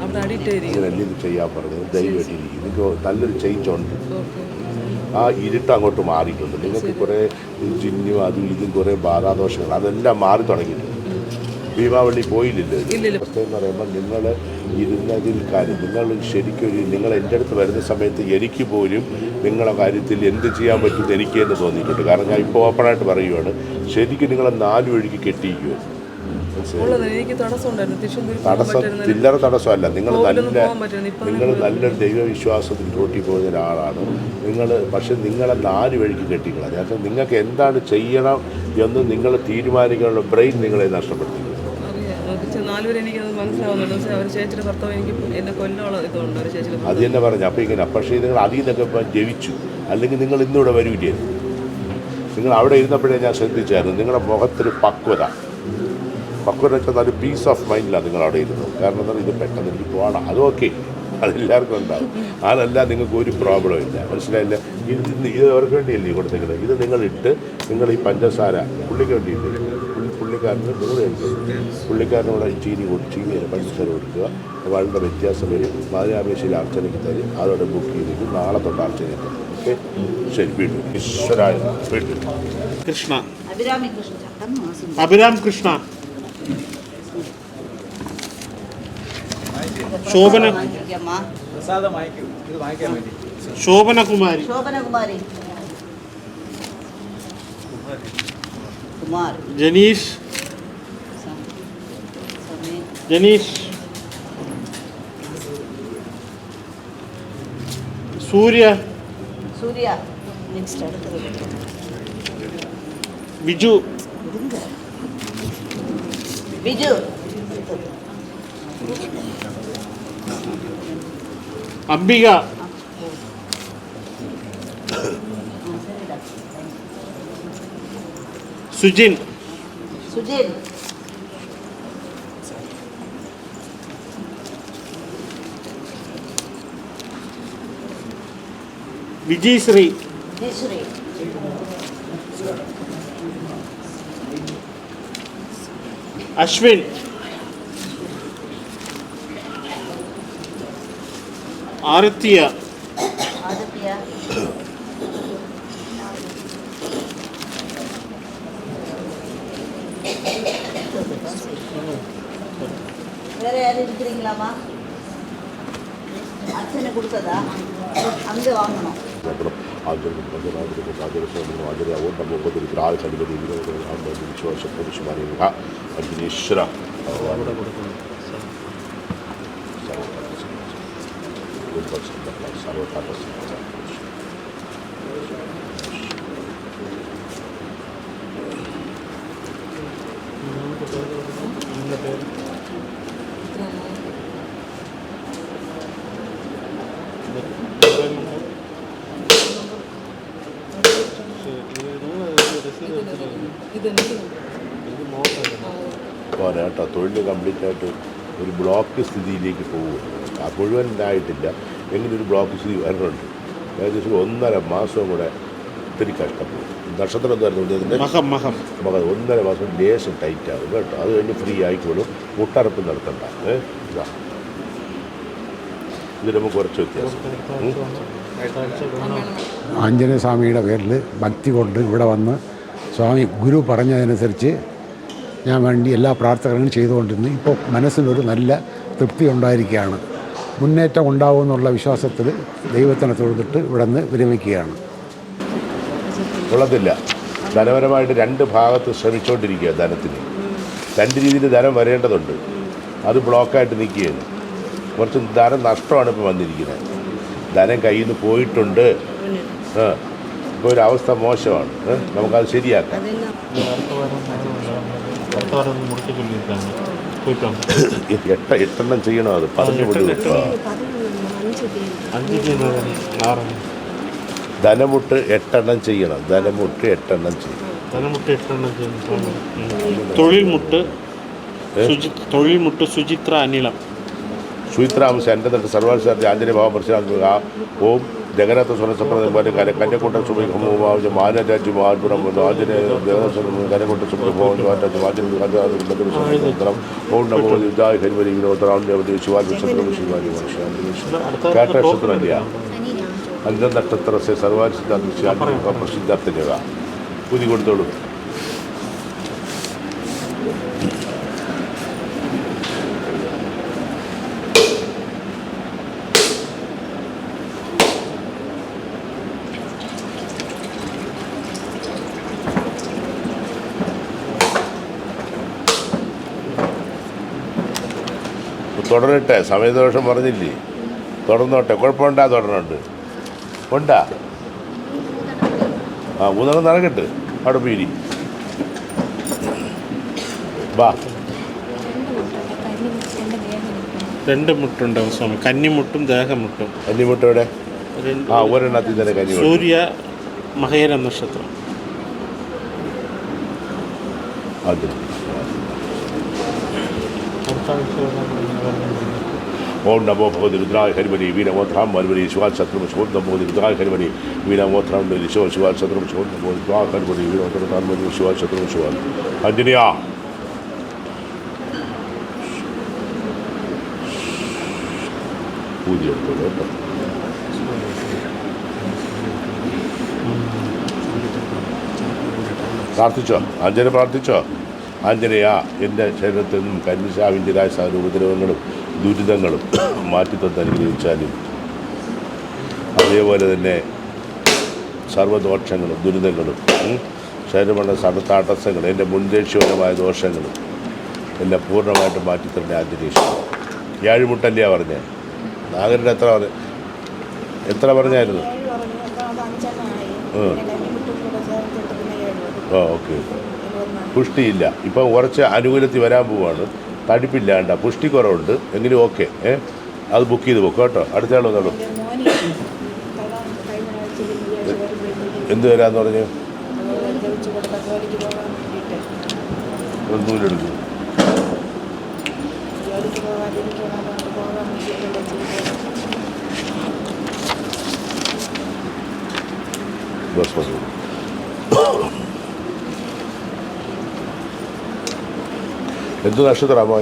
അവിടെ അഡിക്റ്റ് ഇങ്ങനല്ലേ ഇത് ചെയ്യാൻ പറഞ്ഞത്. ദയവായിട്ടിരിക്കും, നിങ്ങൾക്ക് നല്ലൊരു ചേഞ്ച് ഉണ്ട്. ആ ഇരുട്ട് അങ്ങോട്ട് മാറിയിട്ടുണ്ട്. നിങ്ങൾക്ക് കുറേ ജിന്നും അതും ഇതും കുറേ ബാധാദോഷങ്ങൾ അതെല്ലാം മാറി തുടങ്ങിയിട്ടുണ്ട്. ഭീമാവള്ളി പോയില്ലല്ലോ. അവസ്ഥ എന്ന് പറയുമ്പോൾ നിങ്ങൾ ഇരുന്നതിൽ കാര്യം നിങ്ങൾ ശരിക്കൊരു നിങ്ങൾ എൻ്റെ അടുത്ത് വരുന്ന സമയത്ത് എനിക്ക് പോലും നിങ്ങളെ കാര്യത്തിൽ എന്ത് ചെയ്യാൻ പറ്റുമെന്ന് എനിക്ക് തന്നെ തോന്നിയിട്ടുണ്ട്. കാരണം ഞാൻ ഇപ്പോൾ ഓപ്പണായിട്ട് പറയുകയാണ്, ശരിക്കും നിങ്ങളെ 4 വഴിക്ക് കെട്ടിയിരിക്കുമോ. തടസ്സം ചില്ലറ തടസ്സമല്ല. നിങ്ങൾ നല്ലൊരു ദൈവവിശ്വാസത്തിൽ റോട്ടി പോകുന്ന ഒരാളാണ് നിങ്ങൾ. പക്ഷെ നിങ്ങളെ 4 വഴിക്ക് കെട്ടിക്കളാം. ഞാൻ നിങ്ങൾക്ക് എന്താണ് ചെയ്യണം എന്ന് നിങ്ങൾ തീരുമാനിക്കാനുള്ള ബ്രെയിൻ നിങ്ങളെ നഷ്ടപ്പെടുത്തി. അത് തന്നെ പറഞ്ഞു. അപ്പോൾ ഇങ്ങനെ പക്ഷേ നിങ്ങൾ അതിൽ നിന്നൊക്കെ ഇപ്പം ജയിച്ചു, അല്ലെങ്കിൽ നിങ്ങൾ ഇന്നിവിടെ വരില്ലേ. നിങ്ങൾ അവിടെ ഇരുന്നപ്പോഴേ ഞാൻ ശ്രദ്ധിച്ചായിരുന്നു നിങ്ങളുടെ മുഖത്തൊരു പക്വത വെച്ചാൽ നല്ല പീസ് ഓഫ് മൈൻഡിലാണ് നിങ്ങൾ അവിടെ ഇരുന്നു. കാരണം എന്താ, ഇത് പെട്ടെന്ന് എനിക്ക് പോകണം, അത് ഓക്കെ, അതെല്ലാവർക്കും ഉണ്ടാവും. അതല്ല നിങ്ങൾക്ക് ഒരു പ്രോബ്ലം ഇല്ല. മനസ്സിലായില്ല. ഇത് അവർക്ക് വേണ്ടിയല്ലേ കൊടുത്തേക്കുന്നത്. ഇത് നിങ്ങളിട്ട് നിങ്ങൾ ഈ പഞ്ചസാര പുള്ളിക്ക് വേണ്ടിയിട്ട് പുള്ളിക്കാരന് 100 പുള്ളിക്കാരനോട് ചീനിയല്ല പഞ്ചസാര കൊടുക്കുക. വളരെ വ്യത്യാസം വരും. മദനാമേശ്വരി അർച്ചനയ്ക്ക് തരും. അതോടെ ബുക്ക് ചെയ്തിട്ട് നാളെ തൊട്ട് അർച്ചനയ്ക്ക് തരും. ഓക്കെ, ശരി. വീണ്ടും ഈശ്വരായ വീണ്ടും കൃഷ്ണ അഭിരാം കൃഷ്ണ ശോഭനകുമാരി ജനീഷ് സൂര്യ ബിജു അംബിക സുജിൻ വിജയശ്രീ അശ്വിൻ ആരത്യ வேற யாரும் இருக்கிறீங்களாமா? அர்ச்சனை கொடுத்ததா அங்கே வாங்கணும். അഗ്നീശ്വര പോരാട്ടോ. തൊഴിൽ കംപ്ലീറ്റ് ആയിട്ട് ഒരു ബ്ലോക്ക് സ്ഥിതിയിലേക്ക് പോവുകയാണ്. ആ മുഴുവൻ ഇതായിട്ടില്ല, എങ്കിലും ഒരു ബ്ലോക്ക് സ്ഥിതി വരണുണ്ട്. ഏകദേശം 1.5 മാസം കൂടെ ഒത്തിരി കഷ്ടപ്പെടും. നക്ഷത്രം എന്തായിരുന്നു ഇതിൻ്റെ മകം മകം നമുക്ക് 1.5 മാസം ലേശം ടൈറ്റ് ആകും കേട്ടോ. അത് കഴിഞ്ഞ് ഫ്രീ ആയിക്കോളും. മുട്ടറപ്പ് നടത്തണ്ട. ഇതാ ഇത് നമുക്ക് കുറച്ച് വ്യത്യാസം. ആഞ്ജനേയ സ്വാമിയുടെ പേരിൽ ഭക്തി കൊണ്ട് ഇവിടെ വന്ന് സ്വാമി ഗുരു പറഞ്ഞതനുസരിച്ച് ഞാൻ വേണ്ടി എല്ലാ പ്രാർത്ഥനകളും ചെയ്തുകൊണ്ടിരുന്നു. ഇപ്പോൾ മനസ്സിനൊരു നല്ല തൃപ്തി ഉണ്ടായിരിക്കുകയാണ്. മുന്നേറ്റം ഉണ്ടാവുമെന്നുള്ള വിശ്വാസത്തിൽ ദൈവത്തിനെ തൊഴുതിട്ട് ഇവിടെ നിന്ന് വിരമിക്കുകയാണ്. കൊള്ളത്തില്ല. ധനപരമായിട്ട് 2 ഭാഗത്ത് ശ്രമിച്ചുകൊണ്ടിരിക്കുക. ധനത്തിന് 2 രീതിയിൽ ധനം വരേണ്ടതുണ്ട്. അത് ബ്ലോക്കായിട്ട് നിൽക്കുകയാണ്. കുറച്ച് ധനം നഷ്ടമാണ് ഇപ്പോൾ വന്നിരിക്കുന്നത്. ധനം കയ്യിൽ നിന്ന് പോയിട്ടുണ്ട്. ഇപ്പോൾ ഒരു അവസ്ഥ മോശമാണ്. നമുക്കത് ശരിയാക്കാം. എട്ടെണ്ണം ചെയ്യണോ? അത് പറഞ്ഞു വിടുക. ധനമുട്ട് 8 എണ്ണം ചെയ്യണം. ധനമുട്ട് 8 എണ്ണം ചെയ്യണം. തൊഴിൽമുട്ട് സുചിത്ര അനിളം സുയിത്രാംശ എൻ്റെ തട്ട് സർവാത്സാരി ആഞ്ജനേയ ഭാവ പ്രശ്നം ഓം ജഗന്നാഥ സ്വരസപ്രദം കന്യക്കൂട്ട സുബ്രഹ്മ മാനരാജ്യം ആത്മരം ആഞ്ജനേയ കന്യക്കൂട്ട സുബ്രഹ്മം ഓം നമോ യുദ്ധായ ഹരിവരി വിനോദരാം ദേവതി ശിവാജി നക്ഷത്രം ശിവാജി കേട്ട നക്ഷത്രമില്ല. 5 നക്ഷത്രത്തെ സർവാത്സാരി പ്രസിദ്ധാർത്ഥിക പുതി കൊടുത്തോളൂ. തുടരട്ടെ. സമയദോഷം പറഞ്ഞില്ലേ? തുടർന്നോട്ടെ. കുഴപ്പമുണ്ടാ? തുടരണുണ്ട് ഉണ്ടാ? മൂന്നെണ്ണം നടക്കട്ട്. അവിടെ പീരി വാ. 2 മുട്ടുണ്ടാവും സ്വാമി. കന്നിമുട്ടും ദേഹമുട്ടും. കന്നിമുട്ട എവിടെ? ഒരെണ്ണത്തിൽ തന്നെ കന്നി. സൂര്യ മകേര നക്ഷത്രം. അത് ഓം നമോ ഭഗവതി രുദ്രായ ഹരിമണി വീരമോത്രാം മരുമണി ശിവാൽ ശത്രു ശോം നമോ രുദ്രായ ഹരിമണി വീരമോത്രാം ശിവ ശിവാൽ ശത്രു ശോം നമോ രുദ്രായ ഹരിമണി വീരമോത്രാം മരുമണി ശിവാൽ ശത്രു ശിവാൽ ആഞ്ജനേയ പൂജ എടുത്തോളൂ കേട്ടോ. പ്രാർത്ഥിച്ചോ? ആഞ്ജനേയ പ്രാർത്ഥിച്ചോ? ആഞ്ജനേയ എൻ്റെ ശരീരത്തിൽ നിന്നും കന്യശാവിൻ്റെതായ ഉപദ്രവങ്ങളും ദുരിതങ്ങളും മാറ്റിത്തന്ന് അനുഗ്രഹിച്ചാലും അതേപോലെ തന്നെ സർവ്വദോഷങ്ങളും ദുരിതങ്ങളും ശരീരമുള്ള തടസ്സങ്ങൾ എൻ്റെ മുൻദേഷ്യപരമായ ദോഷങ്ങളും എല്ലാം പൂർണ്ണമായിട്ട് മാറ്റിത്തന്നെ ആഞ്ജനേശ്വരൻ. ഏഴുമുട്ടല്ലേ പറഞ്ഞേ? നാഗരുടെ എത്ര പറഞ്ഞായിരുന്നു? ഓക്കെ. പുഷ്ടിയില്ല. ഇപ്പം കുറച്ച് അനുകൂലത്തിൽ വരാൻ പോവാണ്. തടിപ്പില്ലാണ്ട പുഷ്ടി കുറവുണ്ട്. എങ്കിലും ഓക്കെ. അത് ബുക്ക് ചെയ്ത് പോക്കും കേട്ടോ. അടുത്ത ആൾ വന്നോളൂ. എന്ത് വരാന്ന് പറഞ്ഞു? നൂലെടുക്കും. ബസ് ബസ് എന്ത് നക്ഷത്രമാ?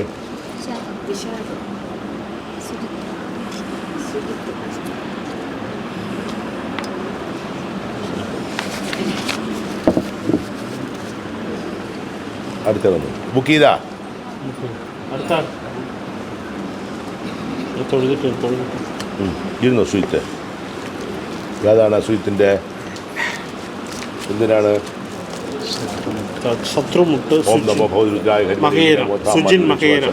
അടുത്ത ബുക്ക് ചെയ്താ? ഇരുന്നോ? സ്വീറ്റ് ഏതാണ്? സ്വീറ്റിൻ്റെ എന്തിനാണ്? ശത്രുമുട്ട് ഓം നമോ ഭഗവതി സുജിൻ മകേര.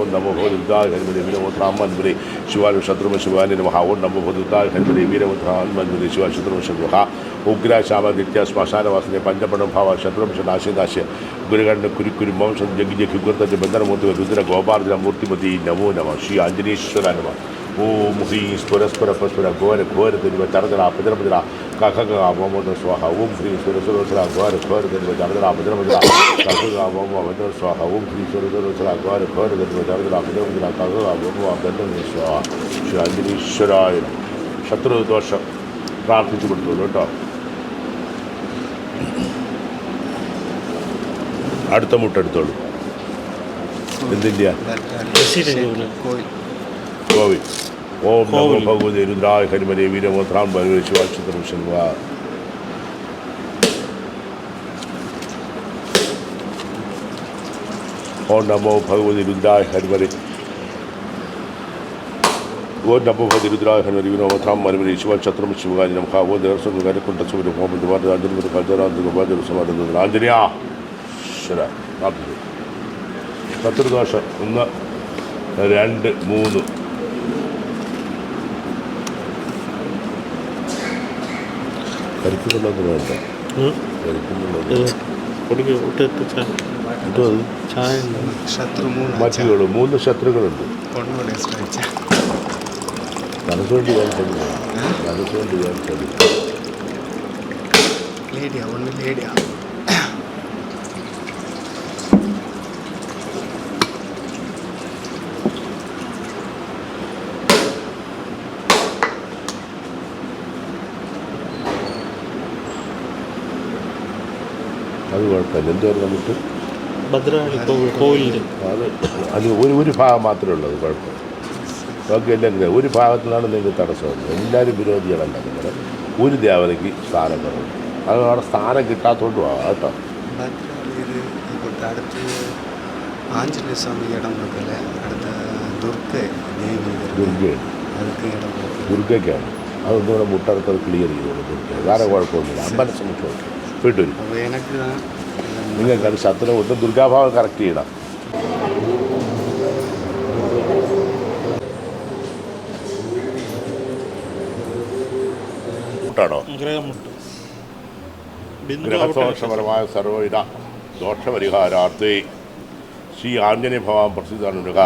ഓം നമോ ഭഗവതി വീരമുദ്രാമൻപുരി ശിവാലു ശത്രുമ ശിവാനി നമഃ. ഓം നമോ ഭഗവതി ഹരിമതി വീരമുദ്രാമൻപുരി ശിവാ ശത്രുമ ശത്രുഹ ഉഗ്രാശാമദിത്യ ശ്മശാനവാസിനെ പഞ്ചപണം ഭാവ ശത്രുംശ നാശിനാശ്യ ഗുരുകണ്ഠ കുരുക്കുരു വംശം ജഗി ജഗി ഗുരുതന്റെ ബന്ധനമൂർത്തി രുദ്ര ഗോപാർജന മൂർത്തിമതി നമോ നമ. ശ്രീ ആഞ്ജനേശ്വര നമ. ഓം ഹ്രീ സ്ഫുരസ്ഫുര പസ്ഫുര ഘോര ഘോര തരുവ ചരതര പതിരപതിര കഖഗ മോമോദ സ്വാഹ. ഓം ഹ്രീ സ്വരസ്വരസ്വര ഘോര ഘോര തരുവ ചരതര പതിരപതിര കഖഗ മോമോ ബന്ധന സ്വാഹ. ഓം ഹ്രീ സ്വരസ്വരസ്വര ഘോര ഘോര തരുവ ചരതര പതിരപതിര കഖഗ മോമോ ബന്ധന സ്വാഹ. ശ്രീ ആഞ്ജനേശ്വരായ. ശത്രുദോഷം പ്രാർത്ഥിച്ചു കൊടുത്തോളൂ കേട്ടോ. അടുത്ത മുട്ടെടുത്തോളൂ. എന്തില്ല കോവിൽ. ഓം നമോ ഭഗവതി രുദ്രായ ഹരിമലേ വീരമോത്രാം ശിവാക്ഷത്രമിഷൻ. ഓം നമോ ഭഗവതി രുദ്രായ ഹരിമലേ ഓം നമോ ഭഗവതി രുദ്രായ ഹരിമലേ വീരമോത്രാം മനുമലേ ശിവാക്ഷത്രം ശിവകാരി നമഃ. ഓം ദേവസ്വം കരക്കൊണ്ട സൂര്യ ഹോമം ആഞ്ജനേയ ശര ശത്രുദോഷം 1 2 3. കരിക്കുന്നുള്ളത് വേണ്ട. കരിക്കുന്നുള്ളത് മറ്റുകൾ 3 ശത്രുക്കളുണ്ട്. മനസ്സുകൊണ്ട് ഞാൻ ശ്രമിക്കും. മനസ്സുകൊണ്ട് ഞാൻ ശ്രമിക്കും. അത് കുഴപ്പമില്ല. എന്തായാലും നമുക്ക് ഭദ്രകാളി കോവിലിൻ്റെ അത് ഒരു ഭാഗം മാത്രമേ ഉള്ളൂ. കുഴപ്പം ബാക്കി എല്ലാം ഒരു ഭാഗത്തുനിന്നാണ് നിങ്ങൾക്ക് തടസ്സമുള്ളത്. എല്ലാവരും വിരോധികളല്ല. നിങ്ങളുടെ ഒരു ദേവതയ്ക്ക് സ്ഥാനം കുറവ്. അത് അവിടെ സ്ഥാനം കിട്ടാത്തതുകൊണ്ടും ആകാം കേട്ടോ. അടുത്ത് ആഞ്ജനേയ സ്വാമി ഇടം കൊടുക്കല്ലേ, അടുത്ത ദുർഗയ്ക്കാണ്. അതൊന്നും കൂടെ മുട്ടടുത്തത് ക്ലിയർ ചെയ്തോളൂ. ദുർഗ വേറെ കുഴപ്പമൊന്നുമില്ല. അമ്പലം ശ്രമിച്ചു പോയിട്ട് വരും. നിങ്ങൾക്ക് അത് ശത്രു കൊണ്ട് ദുർഗാഭാവം കറക്റ്റ് ചെയ്യണം. ാണോ ഗ്രഹദോഷപരമായ സർവവിധ ദോഷപരിഹാരാർത്ഥേ ശ്രീ ആഞ്ജനേയ ഭവാൻ പ്രസിദ്ധാനുക.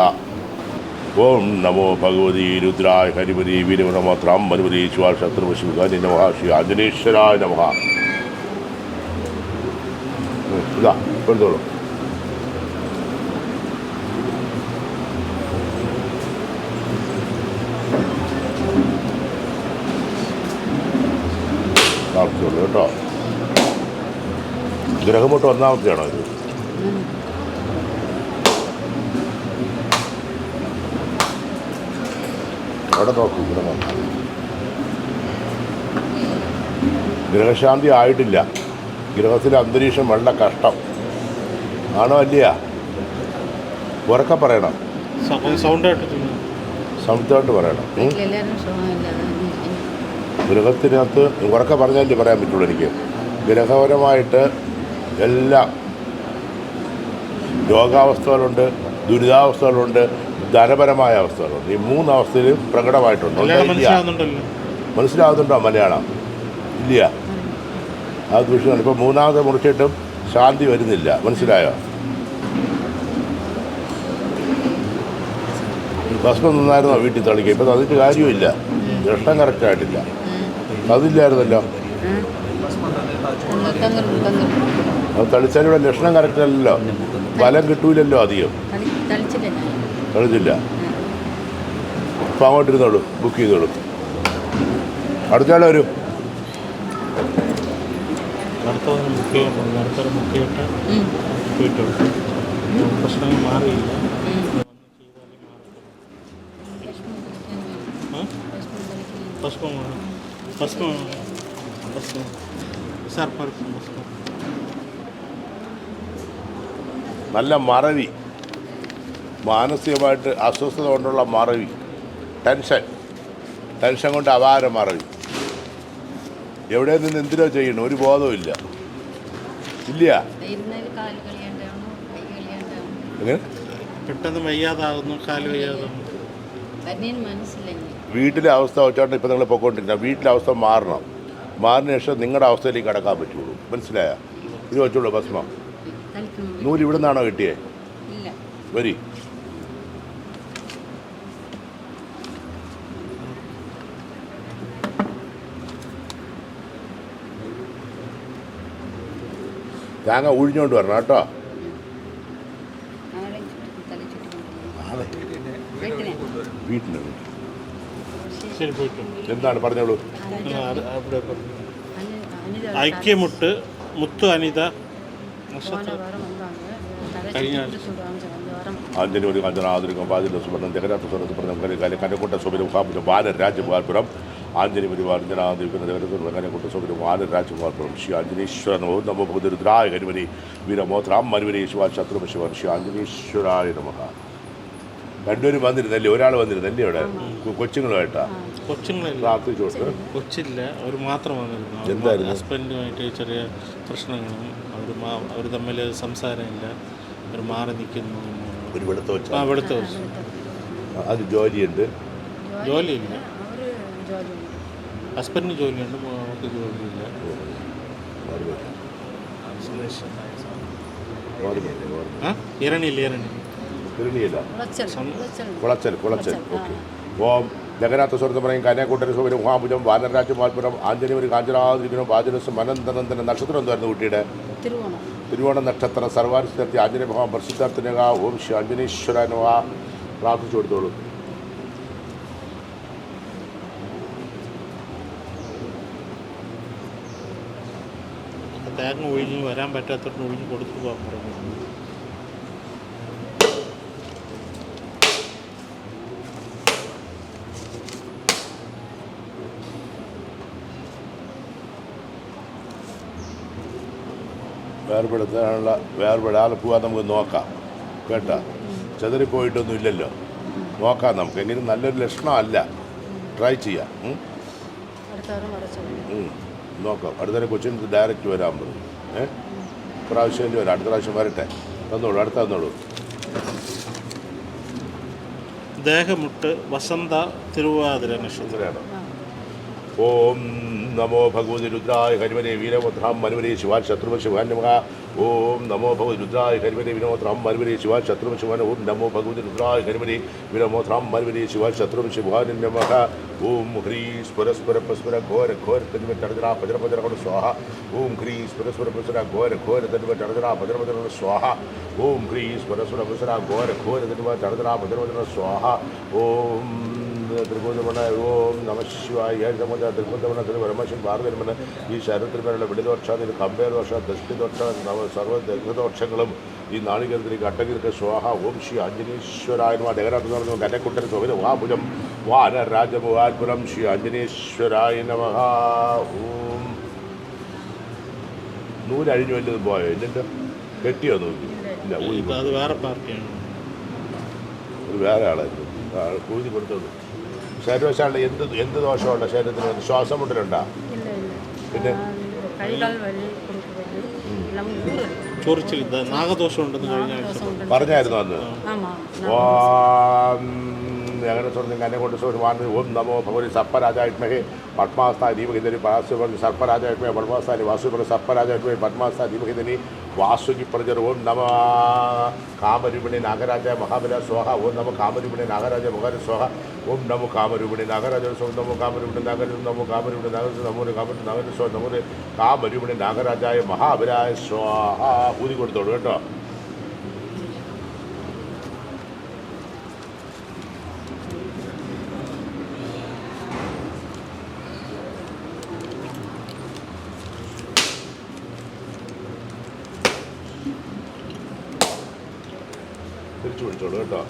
ഓം നമോ ഭഗവതി രുദ്രായ ഹരിമതി വീരമോത്രാം മനുമതി ശത്രുപശുഖാനി നമഃ. ശ്രീ ആഞ്ജനേശ്വരായ നമഃ. ഇതാ എടുത്തോളൂ. താമസിച്ചുള്ളൂ കേട്ടോ. ഗ്രഹമുട്ട് 1ാമത്തെയാണോ ഇത്? അവിടെ നോക്കൂ. ഗ്രഹശാന്തി ആയിട്ടില്ല. ഗ്രഹത്തിലെ അന്തരീക്ഷം വളരെ കഷ്ടം ആണോ അല്ലയാ? ഉറക്കെ പറയണം. സൗണ്ടായിട്ട് പറയണം. ഗ്രഹത്തിനകത്ത് ഉറക്കെ പറഞ്ഞാലേ പറയാൻ പറ്റുള്ളൂ എനിക്ക്. ഗ്രഹപരമായിട്ട് എല്ലാം രോഗാവസ്ഥകളുണ്ട്, ദുരിതാവസ്ഥകളുണ്ട്, ധനപരമായ അവസ്ഥകളുണ്ട്. ഈ 3 അവസ്ഥയിലും പ്രകടമായിട്ടുണ്ട്. മനസ്സിലാവുന്നുണ്ടോ മലയാളം? ഇല്ല. അത് വിഷയമാണ്. ഇപ്പോൾ 3ാമത്തെ മുറിച്ചിട്ടും ശാന്തി വരുന്നില്ല. മനസ്സിലായോ? ഭസ്മം നിന്നായിരുന്നോ വീട്ടിൽ തളിക്കുക? ഇപ്പം അതിൻ്റെ കാര്യമില്ല. ലക്ഷണം കറക്റ്റായിട്ടില്ല. അതില്ലായിരുന്നല്ലോ. അത് തളിച്ചാലുള്ള ലക്ഷണം കറക്റ്റല്ലല്ലോ. ഫലം കിട്ടൂലല്ലോ അധികം. തളിച്ചില്ല. അപ്പോൾ അങ്ങോട്ടിരുന്നോളൂ. ബുക്ക് ചെയ്തോളൂ. അടുത്തയാളെ വരൂ. പ്രശ്നങ്ങൾ മാറിയില്ല. നല്ല മറവി, മാനസികമായിട്ട് അസ്വസ്ഥത കൊണ്ടുള്ള മറവി, ടെൻഷൻ കൊണ്ട് അപാര മറവി. എവിടെ നിന്ന് എന്തിനോ ചെയ്യണം, ഒരു ബോധവും ഇല്ല. എങ്ങനെ പെട്ടെന്ന് വയ്യാതാകുന്നു, കാല് വയ്യാതാകുന്നു. വീട്ടിലെ അവസ്ഥ വെച്ചോണ്ട് ഇപ്പം നിങ്ങൾ പൊയ്ക്കൊണ്ടിരിക്കുക. വീട്ടിലെ അവസ്ഥ മാറണം. മാറിന ശേഷം നിങ്ങളുടെ അവസ്ഥയിലേക്ക് കടക്കാൻ പറ്റുള്ളൂ. മനസ്സിലായോ? ഇത് വെച്ചോളൂ. ഭസ്മം നൂല് ഇവിടെ നിന്നാണോ കിട്ടിയേ? വരി. തേങ്ങ ഒഴിഞ്ഞോണ്ട് വരണം കേട്ടോ. വീട്ടിന് എന്താണ് പറഞ്ഞോളൂ. ഐക്യമുട്ട് മുത്തു അനിത കഴിഞ്ഞ ആഴ്ച ആഞ്ജനി ഒരു കാഞ്ചനാതിരിക്കും പാതിര സുവർണം ജഗരാത്ത സ്വർണ്ണ കനക്കൊണ്ട സൗകര്യം കാപ്പുരം ബാലരാജകുമാർപുരം ആഞ്ജനി പരിപാലനാദിക്കുന്ന ജഗരത്തുള്ള കനക്കൊണ്ട സൗകര്യം ബാലരാജകുമാർപുരം ശ്രീ ആഞ്ജനീശ്വരൻ ഓം നമോ ഭഗവതിരുദ്രായ ഹരിമനി വീരമോത്രാം മനുവരി ശിവ ശത്രു ശിവൻ ശ്രീ ആഞ്ജനീശ്വരായ നമഃ. രണ്ടുപേരും വന്നിരുന്നല്ലേ, ഒരാൾ വന്നിരുന്നല്ലേ അവിടെ കൊച്ചുങ്ങളുമായിട്ടാ കൊച്ചുങ്ങളില്ല, പ്രാർത്ഥിച്ചോട്ട് കൊച്ചില്ല, അവർ മാത്രം വന്നിരുന്നു. എന്തായിരുന്നു? ഹസ്ബൻഡുമായിട്ട് ചെറിയ പ്രശ്നങ്ങളും അവർ തമ്മിൽ സംസാരമില്ല, അവർ മാറി നിൽക്കുന്നു. ഒരു വെളുത്ത വെച്ച വെളുത്ത വെച്ച് അത് ജോലിയുണ്ട്, ജോലിയില്ല, ഹസ്ബൻഡിന് ജോലിയുണ്ട്, അവർക്ക് ജോലിയില്ല. ഇരണിയില്ല, തിരുണിയില്ല, കുളച്ചൽ ഓക്കെ. ഓം ജഗന്നാഥ സ്വർണ്ണമറയും കന്യാക്കൂട്ടര സൗകര്യം മഹാഭുജം വാനരാജമാൽപുരം ആഞ്ജനേയർ കാഞ്ചനാതിരിക്കണം വാചനസ്സും അനന്തനന്ദന നക്ഷത്രം എന്തായിരുന്നു കുട്ടിയുടെ? തിരുവോണ നക്ഷത്രം സർവാനുസൃത്തി ആഞ്ജനേയ ഭഗവാൻ പ്രസിദ്ധാർത്ഥനക ഓം ശ്രീ ആഞ്ജനേശ്വരനവ. പ്രാർത്ഥിച്ചു കൊടുത്തോളൂ. തേങ്ങ ഒഴിഞ്ഞ് വരാൻ പറ്റാത്തവർക്ക് ഒഴിഞ്ഞ് കൊടുത്തു പോകാൻ പറഞ്ഞു. വേർപെടാതെ പോകാൻ നമുക്ക് നോക്കാം കേട്ടോ. ചെതറിപ്പോയിട്ടൊന്നും ഇല്ലല്ലോ, നോക്കാം നമുക്ക്. എങ്കിലും നല്ലൊരു ലക്ഷണമല്ല, ട്രൈ ചെയ്യാം. നോക്കാം. അടുത്ത കൊച്ചിന് ഡയറക്റ്റ് വരാൻ പറയും. പ്രാവശ്യം വരാം, അടുത്ത പ്രാവശ്യം വരട്ടെ. തന്നോളൂ, അടുത്ത തന്നോളൂ. ദേഹമുട്ട് വസന്ത തിരുവാതിര നക്ഷത്രമാണ്. ഓം നമോ ഭഗവതി രുദ്രായ ഹരിവരേ വീരമോത്രാം മനുവരേ ശിവാൻ ശത്രുവ ശിവാൻ നമഃ. ഓം നമോ ഭഗവതി രുദ്രായ ഹരിവരേ വീരമോത്രാം മനുവരേ ശിവാൻ ശത്രുവ ശിവാൻ. ഓം നമോ ഭഗവതി രുദ്രായ ഹരിവരേ വീരമോത്രാം മനുവരേ ശിവാൻ ശത്രുവ ശിവാൻ നമഃ. ഓം ഹ്രീസ് പരസ്പര പരസ്പര ഘോര ഘോര തന്മ ചടജരാ ഭദ്രഭദ്ര കൊണ്ട് സ്വാഹ. ഓം ഹ്രീസ് പരസ്പര പരസ്പര ഘോര ഘോര തന്മ ചടജരാ ഭദ്രഭദ്ര കൊണ്ട് സ്വാഹ. ഓം ഹ്രീസ് പരസ്പര പരസ്പര ഘോര ഘോര തന്മ ചടജരാ ഭദ്രഭദ്ര സ്വാഹ. ഓം ത്രികുന്തമണ ഓം നമ ശിവായ. ത്രികുന്തമണ തിരുപരമശൻ ഭാരതമന ഈ ശരീരത്തിന്മേലുള്ള വെടിദോഷ കമ്പേദോഷ ദൃഷ്ടിദോഷ സർവ്വദോഷങ്ങളും ഈ നാളികേരത്തിലേക്ക് അട്ടകിർക്ക് സ്വാഹ. ഓം ശ്രീ ആഞ്ജനേശ്വരായ നമഃ. ജഗന്നാഥ സ്വർണ്ണം കനക്കുട്ടൻ സൗകര്യം വാഭുജം വാനരാജമുഖാൽപുരം ശ്രീ ആഞ്ജനേശ്വരായ നമഃ. ഓം നൂലഴിഞ്ഞു വല്ലതും പോയോ? എന്നിട്ട് കെട്ടിയോ? നോക്കി ഇല്ല, അത് വേറെ പാർട്ടിയാണ്, ഒരു വേറെ ആളായിരുന്നു. കൂതി കൊടുത്തോളൂ. ശരീരവശാലുള്ള എന്ത് ദോഷമുണ്ടോ ശരീരത്തിന്? ശ്വാസം മുട്ടലുണ്ടോ? പിന്നെ ചൊറിച്ചിൽ നാഗദോഷം ഉണ്ടെന്ന് കഴിഞ്ഞ ആഴ്ച പറഞ്ഞായിരുന്നു അന്ന്. അങ്ങനെ സ്വർണ്ണം കന്നെ കൊണ്ട് സോരുവാൻ. ഓം നമോ ഭഗവതി സർപ്പരാജാത്മഹേ പത്മാസ്ഥാന ദീപഹിതനി വാസുപതി സർപ്പരാജാത്മേ പത്മാസ്ഥാനി വാസുപതി സർപ്പരാജാത്മേ പത്മാസ്ഥാന ദീപഹിതനി വാസുകി പ്രജർ. ഓം നമ കാമരൂപിണി നാഗരാജ മഹാബല സ്വാഹ. ഓം നമ കാമരൂപിണി നാഗരാജ മഹാര സ്വാഹ. ഓം നമോ കാമരൂപിണി നാഗരാജ സ്വാഹ. നമോ കാമരൂപിണി നാഗര നമോ കാമരൂപിണി നാഗര നമോ കാമ നാഗര സ്വാഹ. നമോ കാമരൂപിണി നാഗരാജായ മഹാബലായ സ്വാഹ. ഊതി കൊടുത്തോളൂ കേട്ടോ. തിരിച്ചു പിടിച്ചോളൂ കേട്ടോ.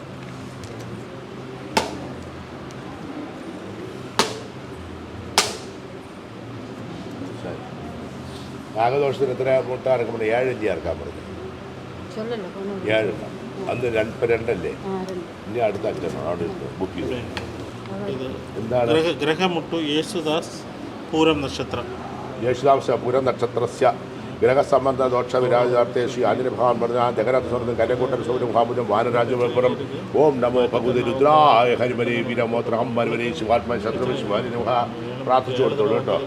നാഗദോഷത്തിന് എത്ര മുട്ട ഇറക്കാൻ പറഞ്ഞു? 7 ഇഞ്ചി ഇറക്കാൻ പറഞ്ഞു. 7 അന്ന് 2 ഇനി അടുത്ത അച്ഛനോ അവിടെ ബുക്ക് ചെയ്തു. എന്താണ് ഗ്രഹമുട്ടു യേശുദാസ് പൂരം നക്ഷത്രം. യേശുദാസ് പൂരം നക്ഷത്രസ്യ ഗ്രഹസംബന്ധ ദോഷ വിരാജാർത്ഥേ ശ്രീ ആഞ്ജനേയ ഭഗവാൻ പറഞ്ഞ ജഗന്നാഥ സ്വർണ്ണം കന്യാക്കൂട്ടര സൗകര്യം മഹാഭുജം വാനരാജപുരം. ഓം നമോ ഭഗവതി രുദ്രായ ഹരിമരേ വീരമോത്രം മരുവരേ ശിവാത്മ ശത്രു ശിവാനി നമഃ. പ്രാർത്ഥിച്ചു കൊടുത്തോളൂ കേട്ടോ.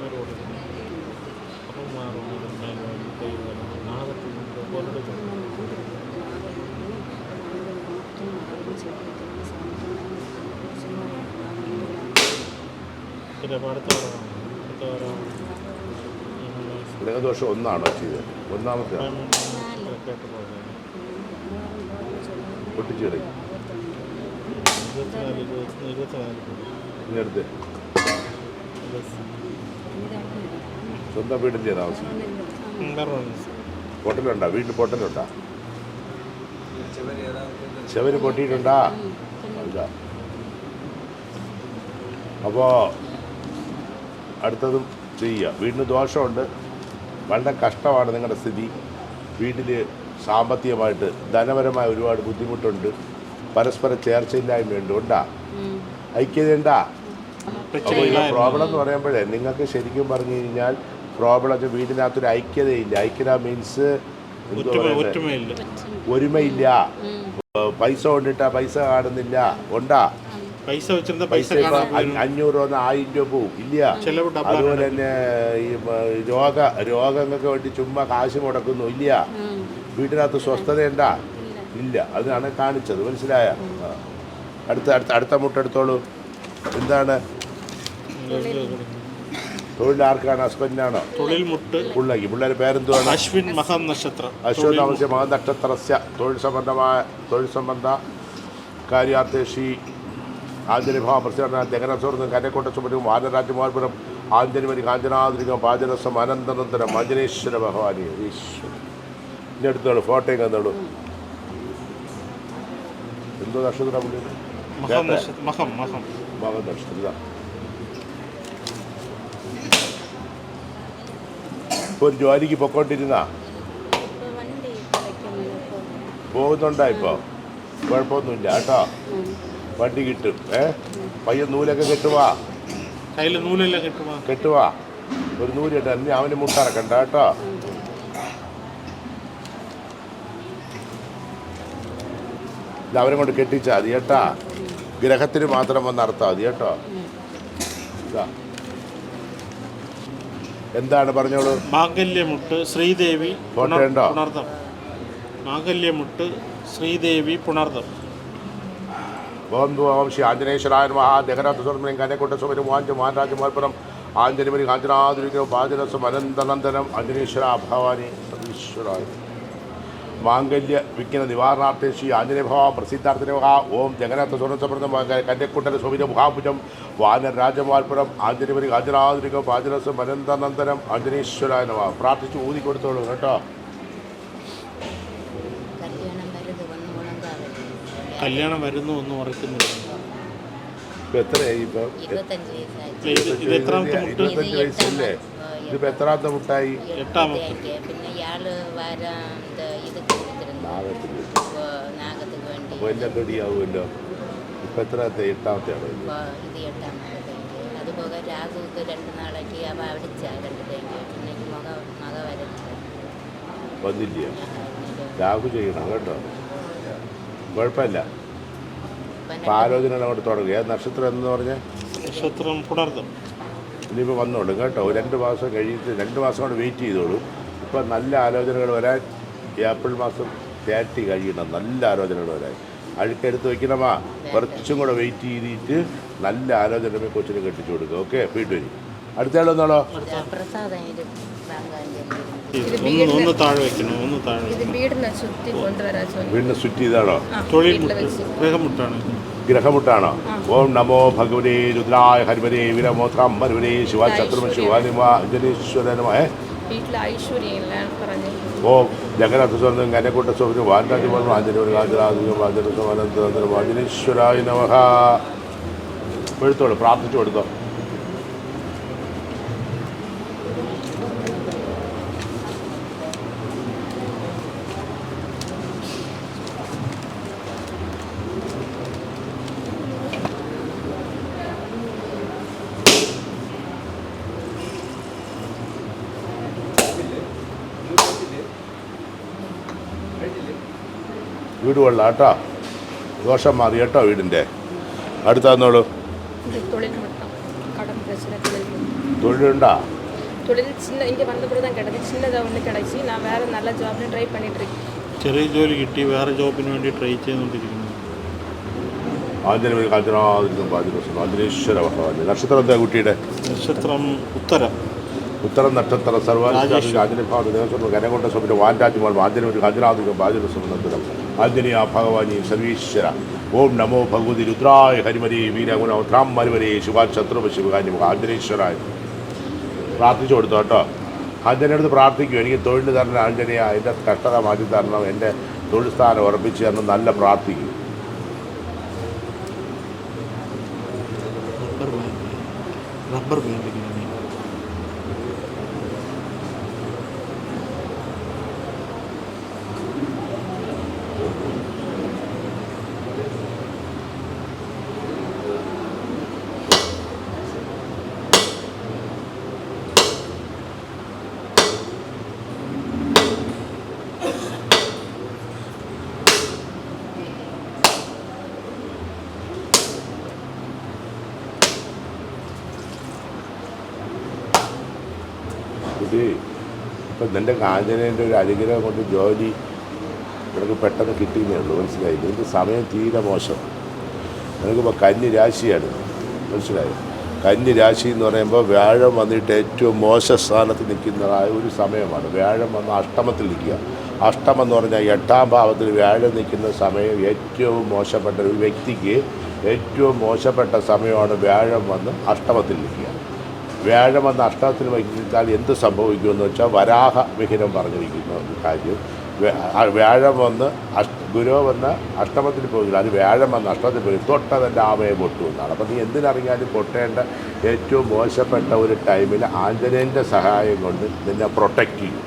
ഗ്രഹദോഷം ഒന്നാണോ ചെയ്തത്? ഒന്നാമത്തെ പൊട്ടിച്ചെടു ഇങ്ങടുത്ത് സ്വന്തം വീട്ടിൻ്റെ താമസിക്കും. പൊട്ടലുണ്ടോ? വീട്ടിൽ പൊട്ടലുണ്ടോ? ചെവര് പൊട്ടിയിട്ടുണ്ടാ? ഇല്ല. അപ്പോൾ അടുത്തതും ചെയ്യുക. വീടിന് ദോഷമുണ്ട്, വളരെ കഷ്ടമാണ് നിങ്ങളുടെ സ്ഥിതി. വീട്ടിൽ സാമ്പത്തികമായിട്ട് ധനപരമായ ഒരുപാട് ബുദ്ധിമുട്ടുണ്ട്, പരസ്പര ചേർച്ചയില്ലായ്മയുണ്ട്. ഉണ്ടാ? ഐക്യതയുണ്ടാ? അപ്പോൾ ഈ പ്രോബ്ലം എന്ന് പറയുമ്പോഴേ നിങ്ങൾക്ക് ശരിക്കും പറഞ്ഞു കഴിഞ്ഞാൽ പ്രോബ്ലം വീടിനകത്തൊരു ഐക്യതയില്ല. ഐക്യത മീൻസ് ഒരുമയില്ല. പൈസ കൊണ്ടിട്ടാ പൈസ കാണുന്നില്ല. ഉണ്ടാ? പൈസ വെച്ചിരുന്ന പൈസ ഇപ്പം 500 രൂപ 1000 രൂപ പോവും. ഇല്ല. അതുപോലെ തന്നെ ഈ രോഗങ്ങൾക്ക് വേണ്ടി ചുമ്മാ കാശ് മുടക്കുന്നു. ഇല്ല. വീട്ടിനകത്ത് സ്വസ്ഥതയുണ്ടാ? ഇല്ല. അതാണ് കാണിച്ചത്. മനസ്സിലായ? അടുത്ത മുട്ടെടുത്തോളൂ. എന്താണ് തൊഴിൽ? ആർക്കാണ്? ഹസ്ബൻഡിനാണോ? തൊഴിൽ മുട്ട് പിള്ളേക്ക്. പിള്ളേരുടെ പേരെന്തുവാണ്? അശ്വിൻ മഹാം നക്ഷത്രം. അശ്വൻ അവശ്യ മഹാ നക്ഷത്രസ്യ തൊഴിൽ സംബന്ധ കാര്യാർത്ഥേഷി ആഞ്ജലിഭാവ പ്രസിദ്ധ ജഗനസോർന്ന് കരക്കോട്ട ചുമരും വാനരാജ്യമാർപുരം ആഞ്ജലിമരി കാഞ്ചനാതിരികം പാചരസം അനന്തനന്തരം ആഞ്ജനേശ്വര ഭഗവാനി ഈശ്വര. ഇനി അടുത്തോളൂ. ഫോട്ടോയും കന്നോളൂ. എന്തോ നക്ഷത്രം? മഹം നക്ഷത്രം. ഇതാ ഇപ്പോൾ ഒരു ജോലിക്ക് പൊക്കോണ്ടിരുന്ന പോകുന്നുണ്ടാ? ഇപ്പോൾ കുഴപ്പമൊന്നുമില്ല കേട്ടോ. വണ്ടി കിട്ടും. പയ്യൻ നൂലൊക്കെ കെട്ടുവാ. കയ്യിൽ നൂലെല്ലാം കെട്ടുവാ. ഒരു നൂല് കെട്ടാ. ഇനി അവന് മുട്ടറക്കണ്ട കേട്ടോ. ഇത് അവരെ കൊണ്ട് കെട്ടിച്ചാൽ മതി കേട്ടാ. ഗ്രഹത്തിന് മാത്രം വന്ന് അർത്ഥം മതി കേട്ടോ. ഇതാ എന്താണ് പറഞ്ഞോളൂ. മാംഗല്യമുട്ട് ശ്രീദേവി ഫോട്ടോ ഉണ്ടോ? പുണർദം. മാംഗല്യമുട്ട് ശ്രീദേവി പുണർദം. ഓം ശ്രീ ആഞ്ജനേശ്വരായ നമഃ. ജഗന്നാഥസ്വാമിയും കനക്കൊട്ടസ്വാമിയും വാഞ്ചമാരാജമാർപ്പുറം ആഞ്ജലിമരി കാഞ്ചനാതിരിക്കും പാചരസം അനന്തനന്ദനം ആഞ്ജനേശ്വര ഭവാനി സർവീശ്വരായ. മാംഗല്യ വിഘ്ന നിവാരണാർത്ഥേ ശ്രീ ആഞ്ജനേയഭവ പ്രസിദ്ധാർത്ഥന. ഓം ജഗന്നാഥ സ്വർണ്ണസമൃദ്ധം കന്യക്കുട്ടര സ്വാമിന മുഖാഭുജം വാനരാജമാൽപുരം ആഞ്ജലിമരി കാഞ്ചനാതിരിക്കും പാചരസം അനന്തനന്ദനം ആഞ്ജനേശ്വരായ നമഃ. പ്രാർത്ഥിച്ച് ഊതി കൊടുത്തോളൂ കേട്ടോ. കല്യാണം വരുന്നു ഒന്നും ഉറക്കുന്നില്ല. ഇപ്പം എത്രയായി? ഇപ്പം 25 വയസ്സല്ലേ? ഇതിപ്പോൾ എത്രാമത്തെ മുട്ടായി? 8ാമത്തെ. അപ്പോൾ എല്ലാം തൊടിയാവുമല്ലോ. ഇപ്പം എത്രാമത്തെ? 8ാമത്തെ ആണോ? അതുപോലെ രാഘുക്ക് 2 നാളേക്ക് അവ അവിടിച്ചാകണ്ടേക്ക് പിന്നെ വന്നില്ല. രാഹു ചെയ്യണം കേട്ടോ. കുഴപ്പമില്ല. അപ്പം ആലോചന അങ്ങോട്ട് തുടങ്ങുക. നക്ഷത്രം എന്ന് പറഞ്ഞാൽ നക്ഷത്രം പുണർദം. ഇനിയിപ്പോൾ വന്നോളൂ കേട്ടോ. 2 മാസം കഴിഞ്ഞിട്ട് 2 മാസം കൊണ്ട് വെയിറ്റ് ചെയ്തോളൂ. ഇപ്പം നല്ല ആലോചനകൾ വരാൻ ഏപ്രിൽ മാസം 30 കഴിയണം. നല്ല ആലോചനകൾ വരാൻ അഴുക്കെടുത്ത് വയ്ക്കണമാ. കുറച്ചും കൂടെ വെയിറ്റ് ചെയ്തിട്ട് നല്ല ആലോചന കൊച്ചിന് കെട്ടിച്ചു കൊടുക്കുക. ഓക്കെ. വീട്ടിൽ വരും. അടുത്തയാൾ വന്നോളോ. ഒന്ന് താഴെ വെക്കണം. ഒന്ന് താഴെ. വീടിനെ ചുറ്റി ഇതാണോ? തൊഴിൽ ഗ്രഹമുട്ടാണ്. ഗ്രഹമുട്ടാണോ? ഓം നമോ ഭഗവതേ രുദ്രായ ഹരിവരേ വീരമോത്രം ഹരിവരേ ശിവ ശത്രുമ ശിവാനിമ അഞ്ജനീശ്വരനുമ. ഓം ജഗന്നാഥ സ്വാമി കനക്കൂട്ട സ്വാമി വാൻരാജ ആഞ്ജനേശ്വരായ നമഃ. എടുത്തോളൂ. പ്രാർത്ഥിച്ചു കൊടുത്തോ. വീട് കൊള്ളാം കേട്ടോ. ദോഷം മാറി കേട്ടോ വീടിൻ്റെ. അടുത്ത വന്നോളൂ. தொழிலுண்டா? தொழில் சின்ன இங்கே வந்த பிறகு தான் கிடைச்சி. சின்னதாக ஒன்று கிடச்சி நான் வேறு நல்ல ஜாப்லையும் ட்ரை பண்ணிகிட்ருக்கேன். ചെറിയ ജോലി കിട്ടി വേറെ ജോബിന് വേണ്ടി ട്രൈ ചെയ്തുകൊണ്ടിരിക്കുന്നു. ആഞ്ജനേയ കാഞ്ചനാതിരിക്കും പാചകം ആഞ്ജനേശ്വര ഭഗവാൻ. നക്ഷത്രം എന്താ കുട്ടിയുടെ? നക്ഷത്രം ഉത്തരം. ഉത്തരം നക്ഷത്രം സർവാധികാരി ആഞ്ജനേയഭാവ ദേവസ്വം കനകൊണ്ട സ്വാമിയുടെ വാൻരാജ്യമാണ് ആഞ്ജനേയ കാഞ്ചനാതിരിക്കും പാചകം ആഞ്ജനേയ ഭഗവാനി സർവീശ്വര. ഓം നമോ ഭഗവതി രുദ്രായ ഹരിമരേ വീരഗുണോത്രാം മരുവരേ ശിവാൻ ശത്രുപ ശിവകാന്യ ആഞ്ജനേശ്വരായ. പ്രാർത്ഥിച്ചു കൊടുത്തു കേട്ടോ. ആഞ്ജനേയടുത്ത് പ്രാർത്ഥിക്കും. എനിക്ക് തൊഴിൽ തരണം ആഞ്ജനേയ. എൻ്റെ കഷ്ടത മാറ്റി തരണം. എൻ്റെ തൊഴിൽ സ്ഥാനം ഉറപ്പിച്ച് തന്ന് നല്ല പ്രാർത്ഥിക്കും. റബ്ബർ ബാൻഡിങ് ഇത് ഇപ്പം നിൻ്റെ കാഞ്ചനേൻ്റെ ഒരു അനുഗ്രഹം കൊണ്ട് ജോലി നിനക്ക് പെട്ടെന്ന് കിട്ടിയെന്നേ ഉള്ളൂ. മനസ്സിലായി? നിനക്ക് സമയം തീരെ മോശം. നിനക്കിപ്പോൾ കന്നി രാശിയാണ്. മനസ്സിലായോ? കന്നി രാശി എന്ന് പറയുമ്പോൾ വ്യാഴം വന്നിട്ട് ഏറ്റവും മോശ സ്ഥാനത്ത് നിൽക്കുന്നതായ ഒരു സമയമാണ്. വ്യാഴം വന്ന് അഷ്ടമത്തിൽ നിൽക്കുക. അഷ്ടമം എന്ന് പറഞ്ഞാൽ 8ാം ഭാവത്തിൽ വ്യാഴം നിൽക്കുന്ന സമയം ഏറ്റവും മോശപ്പെട്ട ഒരു വ്യക്തിക്ക് ഏറ്റവും മോശപ്പെട്ട സമയമാണ് വ്യാഴം വന്ന് അഷ്ടമത്തിൽ നിൽക്കുക. വ്യാഴം വന്ന് അഷ്ടമത്തിൽ വയ്ക്കുന്നിട്ടാൽ എന്ത് സംഭവിക്കുമെന്ന് വെച്ചാൽ വരാഹ വിഹിതം പറഞ്ഞിരിക്കുന്ന ഒരു കാര്യം. വ്യാഴം വന്ന് ഗുരു വന്ന് അഷ്ടമത്തിൽ പോകില്ല, അത് വ്യാഴം വന്ന് അഷ്ടമത്തിൽ പോയി തൊട്ടതെൻ്റെ ആമയെ പൊട്ടു എന്നാണ്. അപ്പം നീ എന്തിനറിയാലും പൊട്ടേണ്ട ഏറ്റവും മോശപ്പെട്ട ഒരു ടൈമിൽ ആഞ്ജനേയൻ്റെ സഹായം കൊണ്ട് നിന്നെ പ്രൊട്ടക്റ്റ് ചെയ്യും.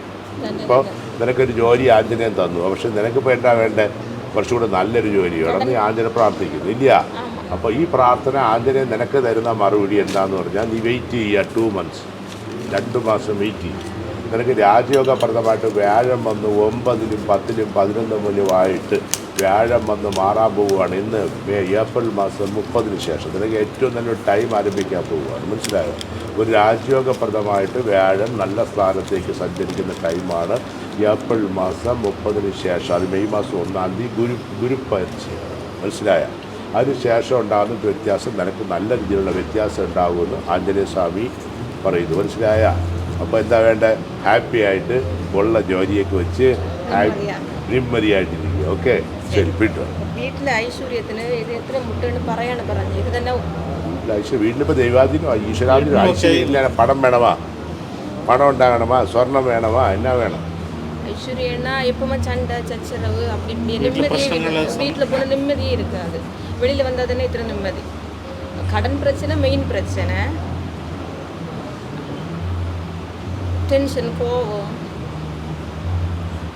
ഇപ്പോൾ നിനക്കൊരു ജോലി ആഞ്ജനേയൻ തന്നു, പക്ഷെ നിനക്കിപ്പോൾ എന്താ വേണ്ടേ? കുറച്ചുകൂടെ നല്ലൊരു ജോലി വേണം. നീ ആഞ്ജന പ്രാർത്ഥിക്കുന്നു ഇല്ല. അപ്പോൾ ഈ പ്രാർത്ഥന ആഞ്ജനേയൻ നിനക്ക് തരുന്ന മറുപടി എന്താണെന്ന് പറഞ്ഞാൽ നീ വെയിറ്റ് ചെയ്യുക. 2 months 2 മാസം വെയിറ്റ് ചെയ്യും. നിനക്ക് രാജയോഗപ്രദമായിട്ട് വ്യാഴം വന്ന് 9ലും 10ലും 11ലുമായിട്ട് വ്യാഴം വന്ന് മാറാൻ പോവുകയാണ്. ഇന്ന് ഏപ്രിൽ മാസം 30 ശേഷം നിനക്ക് ഏറ്റവും നല്ലൊരു ടൈം ആരംഭിക്കാൻ പോവുകയാണ്. മനസ്സിലായോ? ഒരു രാജയോഗപ്രദമായിട്ട് വ്യാഴം നല്ല സ്ഥാനത്തേക്ക് സഞ്ചരിക്കുന്ന ടൈമാണ് ഏപ്രിൽ മാസം 30 ശേഷം. അത് മെയ് മാസം 1-ാം തീയതി ഗുരുപ്പരിച്ച്. മനസ്സിലായ? അതിനുശേഷം ഉണ്ടാകുന്ന വ്യത്യാസം നിനക്ക് നല്ല രീതിയിലുള്ള വ്യത്യാസം ഉണ്ടാകുമെന്ന് ആഞ്ജനേയ സ്വാമി പറയുന്നു. മനസ്സിലായ? അപ്പോൾ എന്താ വേണ്ടത്? ഹാപ്പി ആയിട്ട് ഉള്ള ജോലിയൊക്കെ വെച്ച് നിമ്മതിയായിട്ടിരിക്കുക. ഓക്കെ, ശരി. വീട്ടിലെ ഐശ്വര്യത്തിന് ഇത് എത്ര മുട്ടാണ് പറയാണ് പറഞ്ഞു. ഇത് തന്നെ വീട്ടിലിപ്പോൾ ദൈവാധീനോ ഈശ്വരാധീനോ? ഐശ്വര്യം പണം വേണമാ? പണം ഉണ്ടാകണമാ? സ്വർണം വേണമാ? എന്നാ വേണം? ஐஸ்வர்யன்னா எப்பவுமே சண்டை சச்சரவு அப்படி இப்படி நிம்மதியே வீட்டில் போன நிம்மதியே இருக்காது. வெளியில் வந்தால் தானே இத்தனை நிம்மதி. கடன் பிரச்சனை மெயின் பிரச்சனை. ടെൻഷൻ, കോപം.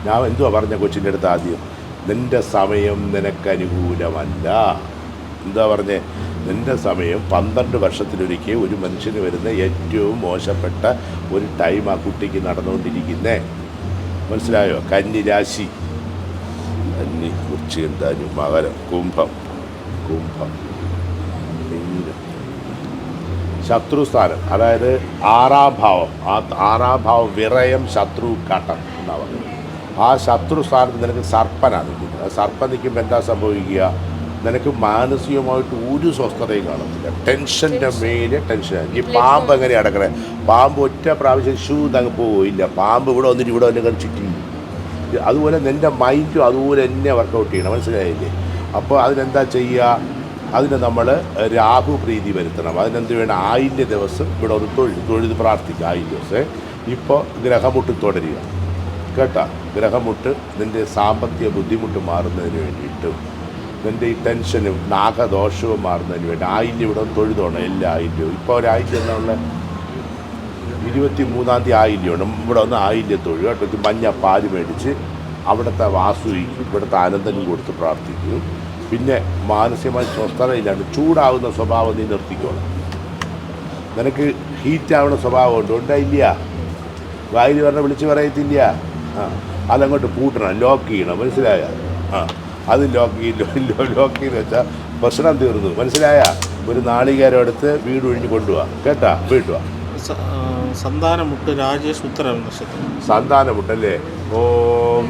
ഞാൻ എന്തുവാ പറഞ്ഞ കൊച്ചിൻ്റെ അടുത്ത് ആദ്യം? നിൻ്റെ സമയം നിനക്ക് അനുകൂലമല്ല. എന്താ പറഞ്ഞേ? നിൻ്റെ സമയം 12 വർഷത്തിലൊരിക്കൽ ഒരു മനുഷ്യന് വരുന്ന ഏറ്റവും മോശപ്പെട്ട ഒരു ടൈം ആ കുട്ടിക്ക് നടന്നുകൊണ്ടിരിക്കുന്നേ. മനസ്സിലായോ? കന്നി രാശി, കന്നി, വൃശ്ചികം, ധനു, മകരം, കുംഭം, ശത്രുസ്ഥാനം, അതായത് 6ാം ഭാവം. ആ 6ാം ഭാവം വിറയം, ശത്രു, കടം എന്നാണ് പറയുന്നത്. ആ ശത്രു സ്ഥാനത്ത് നിനക്ക് സർപ്പനാണ് നിൽക്കുന്നത്. ആ സർപ്പം നിൽക്കുമ്പോൾ എന്താ സംഭവിക്കുക? നിനക്ക് മാനസികമായിട്ട് ഒരു സ്വസ്ഥതയും കാണത്തില്ല. ടെൻഷൻ്റെ മേലെ ടെൻഷനാണ്. ഈ പാമ്പ് എങ്ങനെയാണ് അടക്കണേ? പാമ്പ് ഒറ്റ പ്രാവശ്യം അങ്ങ് പോവില്ല. പാമ്പ് ഇവിടെ വന്നിട്ട് ഇവിടെ വന്ന് ചുറ്റി. അതുപോലെ നിൻ്റെ മൈൻഡും അതുപോലെ തന്നെ വർക്കൗട്ട് ചെയ്യണം. മനസ്സിലായില്ലേ? അപ്പോൾ അതിനെന്താ ചെയ്യുക? അതിന് നമ്മൾ രാഹു പ്രീതി വരുത്തണം. അതിനെന്ത് വേണം? 1000 ദിവസം ഇവിടെ ഒന്ന് തൊഴുത് പ്രാർത്ഥിക്കുക. 1000 ദിവസം. ഇപ്പോൾ ഗ്രഹമുട്ട് തുടരുക കേട്ടോ. ഗ്രഹമുട്ട് നിൻ്റെ സാമ്പത്തിക ബുദ്ധിമുട്ട് മാറുന്നതിന് വേണ്ടിയിട്ടും നിൻ്റെ ഈ ടെൻഷനും നാഗദോഷവും മാറുന്നതിന് വേണ്ടി 1000 ഇവിടെ തൊഴുതോണം. എല്ലാ 1000. ഇപ്പോൾ ഒരു 1000 എന്നുള്ള 23-ാം തീയതി 1000 ഉണ്ട്. ഇവിടെ ഒന്ന് 1000 തൊഴുക കേട്ടോ. മഞ്ഞ പാല് മേടിച്ച് അവിടുത്തെ വാസുവിക്കും ഇവിടുത്തെ ആനന്ദനും കൊടുത്ത് പ്രാർത്ഥിക്കും. പിന്നെ മാനസികമായി സ്വസ്ഥതയില്ലാണ്ട് ചൂടാവുന്ന സ്വഭാവം നീ നിർത്തിക്കോളാം. നിനക്ക് ഹീറ്റാവുന്ന സ്വഭാവം ഉണ്ട്. ഉണ്ടായില്ല? വായിൽ പറഞ്ഞാൽ വിളിച്ച് പറയത്തില്ല. അതങ്ങോട്ട് പൂട്ടണം, ലോക്ക് ചെയ്യണം. മനസ്സിലായ? അത് ലോക്ക് ചെയ്ത് വെച്ചാൽ പ്രശ്നം തീർന്നു. മനസ്സിലായ? ഒരു നാളികേരം എടുത്ത് വീട് ഒഴിഞ്ഞ് കൊണ്ടുപോവാ കേട്ടാ. വീട്ടുവാ. സന്താനമുട്ട് രാജേഷ് ഉത്തര നക്ഷത്രം. സന്താനമുട്ടല്ലേ? ഓം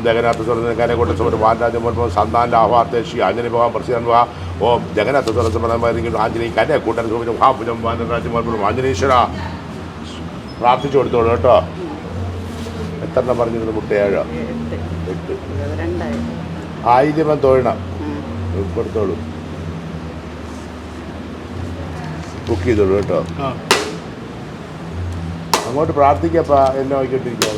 ജഗന്നാഥ സ്വർണ്ണക്കാരെ കൊണ്ട് വാൻരാജം സന്താന ആഹ്വാർത്തേഷി ആഞ്ജനേ ഭഗവാൻ പ്രസിദ്ധൻ വാ. ഓം ജഗന്നാഥ സ്വർണ്ണ ആഞ്ജനേയ കനെ കൂട്ടൻ സൂചനം ഹാപുജം വാനരാജ്യം ആഞ്ജനേശ്വര പ്രാർത്ഥിച്ചു കൊടുത്തോളൂ കേട്ടോ. എത്ര പറഞ്ഞിരുന്നു? മുട്ട 7 8 1000 തൊഴണം. കൊടുത്തോളൂ, ബുക്ക് ചെയ്തോളൂ കേട്ടോ. അങ്ങോട്ട് പ്രാർത്ഥിക്കപ്പാ. എന്നെ നോക്കിക്കൊണ്ടിരിക്കുക.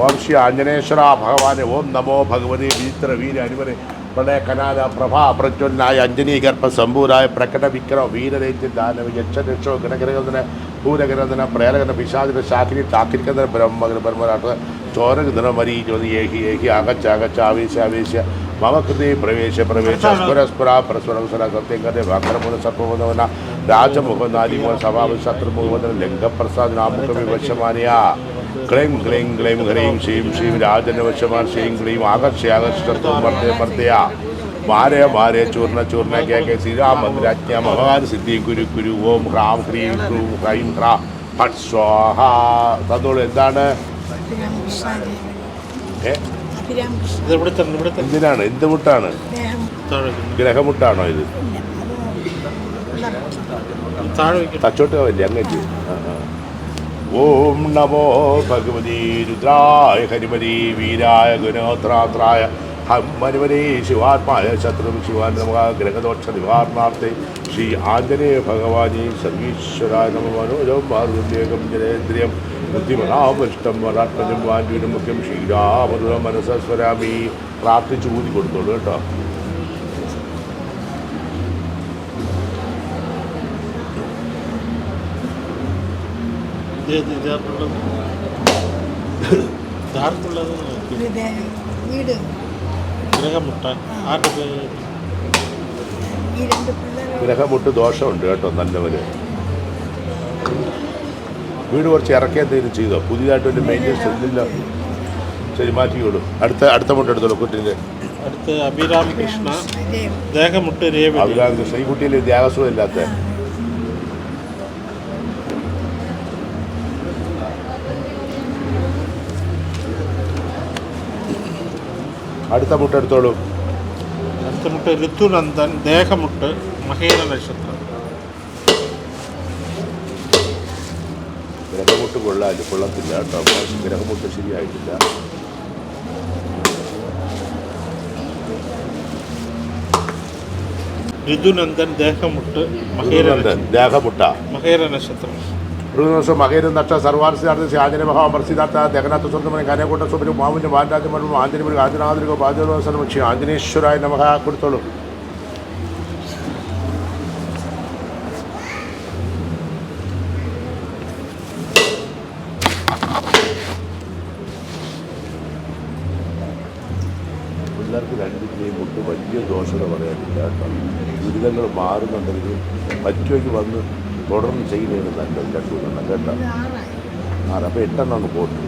ഓം ശ്രീ ആഞ്ജനേശ്വര ഭഗവാനെ ഓം നമോ ഭഗവതി വീത്ര വീര അനുവരെ പ്രളയ കനാല പ്രഭാ പ്രജ്വലനായ അഞ്ജനീകർപ്പ സമ്പൂരായ പ്രകട വിക്രമ വീരരേജ്യ ദാനവ യക്ഷരക്ഷോ ഗണഗ്രഹന ഭൂരഗ്രഹന പ്രേരകന പിശാചിന ശാഖിനി ടാക്കിരിക്കുന്ന ബ്രഹ്മഗന ബ്രഹ്മരാട്ട ചോരഗന മരീ ജ്യോതി ഏഹി ഏഹി അകച്ച അകച്ച ആവേശ ആവേശ മമ കൃതി പ്രവേശ പ്രവേശ സ്ഫുരസ്ഫുര പ്രസ്വരസ്വര സത്യങ്കരെ വാക്രമുന സർപ്പമുന രാജമുഖനാലിമോ സഭാവ ശത്രുമുഖമന ലംഘപ്രസാദനാമുഖ വിവശമാനിയ ക്ലൈം ക്ലൈം ക്ലൈം ഹ്രീം ശ്രീം ശ്രീം രാജനവശമാൻ ശ്രീം ക്ലീം ആകർഷ്യ ആകർഷ്ടത്വം വർദ്ധയ വർദ്ധയ മാരയ മാരയ ചൂർണ ചൂർണ കേ ശ്രീരാമന്ദ്രാജ്ഞ ഭഗവാൻ സിദ്ധി കുരു കുരു ഓം ഹ്രാം ഹ്രീം ക്രൂം ഹ്രൈം ഹ്രാ ഫട് സ്വാഹ. തന്നോളൂ. എന്താണ് എന്തിനാണ്? എന്ത് മുട്ടാണ്? ഗ്രഹമുട്ടാണോ ഇത്? തച്ചോട്ട് പോവല്ലേ അങ്ങേക്ക്? ഓം നമോ ഭഗവതി രുദ്രായ ഹരിമതി വീരായ ഗുണോത്രാത്രായ ഹരിമതി ശിവാത്മായ ശത്രു ശിവാൻ നമ ഗ്രഹദോഷ നിവാരണാർത്ഥേ ശ്രീ ആഞ്ജനേയ ഭഗവാനി സർവീശ്വരായ നമ മനോജം മാർഗം ജനേന്ദ്രിയം ബുദ്ധിമനാപഷ്ടം വരാത്മജം വാൻവീനും മുഖ്യം ശ്രീരാമധുര മനസ്വരാമി. പ്രാർത്ഥിച്ചു ഊതി കൊടുത്തോളൂ കേട്ടോ. ഗ്രഹമുട്ട് ദോഷമുണ്ട് കേട്ടോ. നല്ലവര് വീട് കുറച്ച് ഇറക്കി എന്തെങ്കിലും ചെയ്തോ? പുതിയതായിട്ട് വലിയ മെയിൻ്റെനൻസ് ഇല്ലല്ലോ. ശരി, മാറ്റിക്കോളൂ. അടുത്ത മുട്ട് എടുത്തോളൂ. കുട്ടിൻ്റെ അടുത്ത് അഭിരാം കൃഷ്ണ ദേഹമുട്ട് രേവതി. അഭിരാം കൃഷ്ണ ഈ കുട്ടിയിൽ ദേഹസുഖം ഇല്ലാത്ത അടുത്ത മുട്ട എടുത്തോളൂ. അടുത്ത മുട്ട് ഋതുനന്ദൻ ദേഹമുട്ട് മഹേര നക്ഷത്രം. ഗ്രഹമുട്ട് കൊള്ളത്തില്ല കേട്ടോ. ഗ്രഹമുട്ട് ശരിയായിട്ടില്ല. ഋതുനന്ദൻ ദേഹമുട്ട് ദേഹമുട്ട മഹേര നക്ഷത്രം. മകേര നക്ഷ സർവാർസിദ്ധാർത്ഥ ആഞ്ജന മഹാമർസിദ്ധാർത്ഥ ജഗന്നാഥ സ്വർണ്ണമനെ കനകൂട്ട സ്വപ്നം മാവിൻ്റെ വാൻരാജമണ്ഡലം ആഞ്ജനപുരം ആഞ്ജനാതിരികോ ബാധ്യക്ഷി ആഞ്ജനേശ്വരായ നമഃ കൊടുത്തോളൂ. പിള്ളേർക്ക് രണ്ടിൻ്റെയും മുട്ട് വലിയ ദോഷത പറയാനില്ല കേട്ടോ. ദുരിതങ്ങൾ മാറുന്നുണ്ടെങ്കിൽ പറ്റുമെങ്കിൽ വന്ന് തുടർന്ന് ചെയ്യുന്നതിന് നല്ലത്. 2 കേട്ടോ. അപ്പോൾ 8 പോട്ട്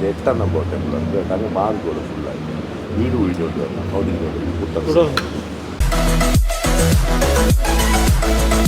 8 പോട്ടെ പിള്ളേർക്ക് കേട്ടോ. അങ്ങ് മാറിക്കോളും ഫുള്ളായിട്ട്. വീട് ഒഴിഞ്ഞോണ്ട് വരണം. അവിടെ കുട്ടം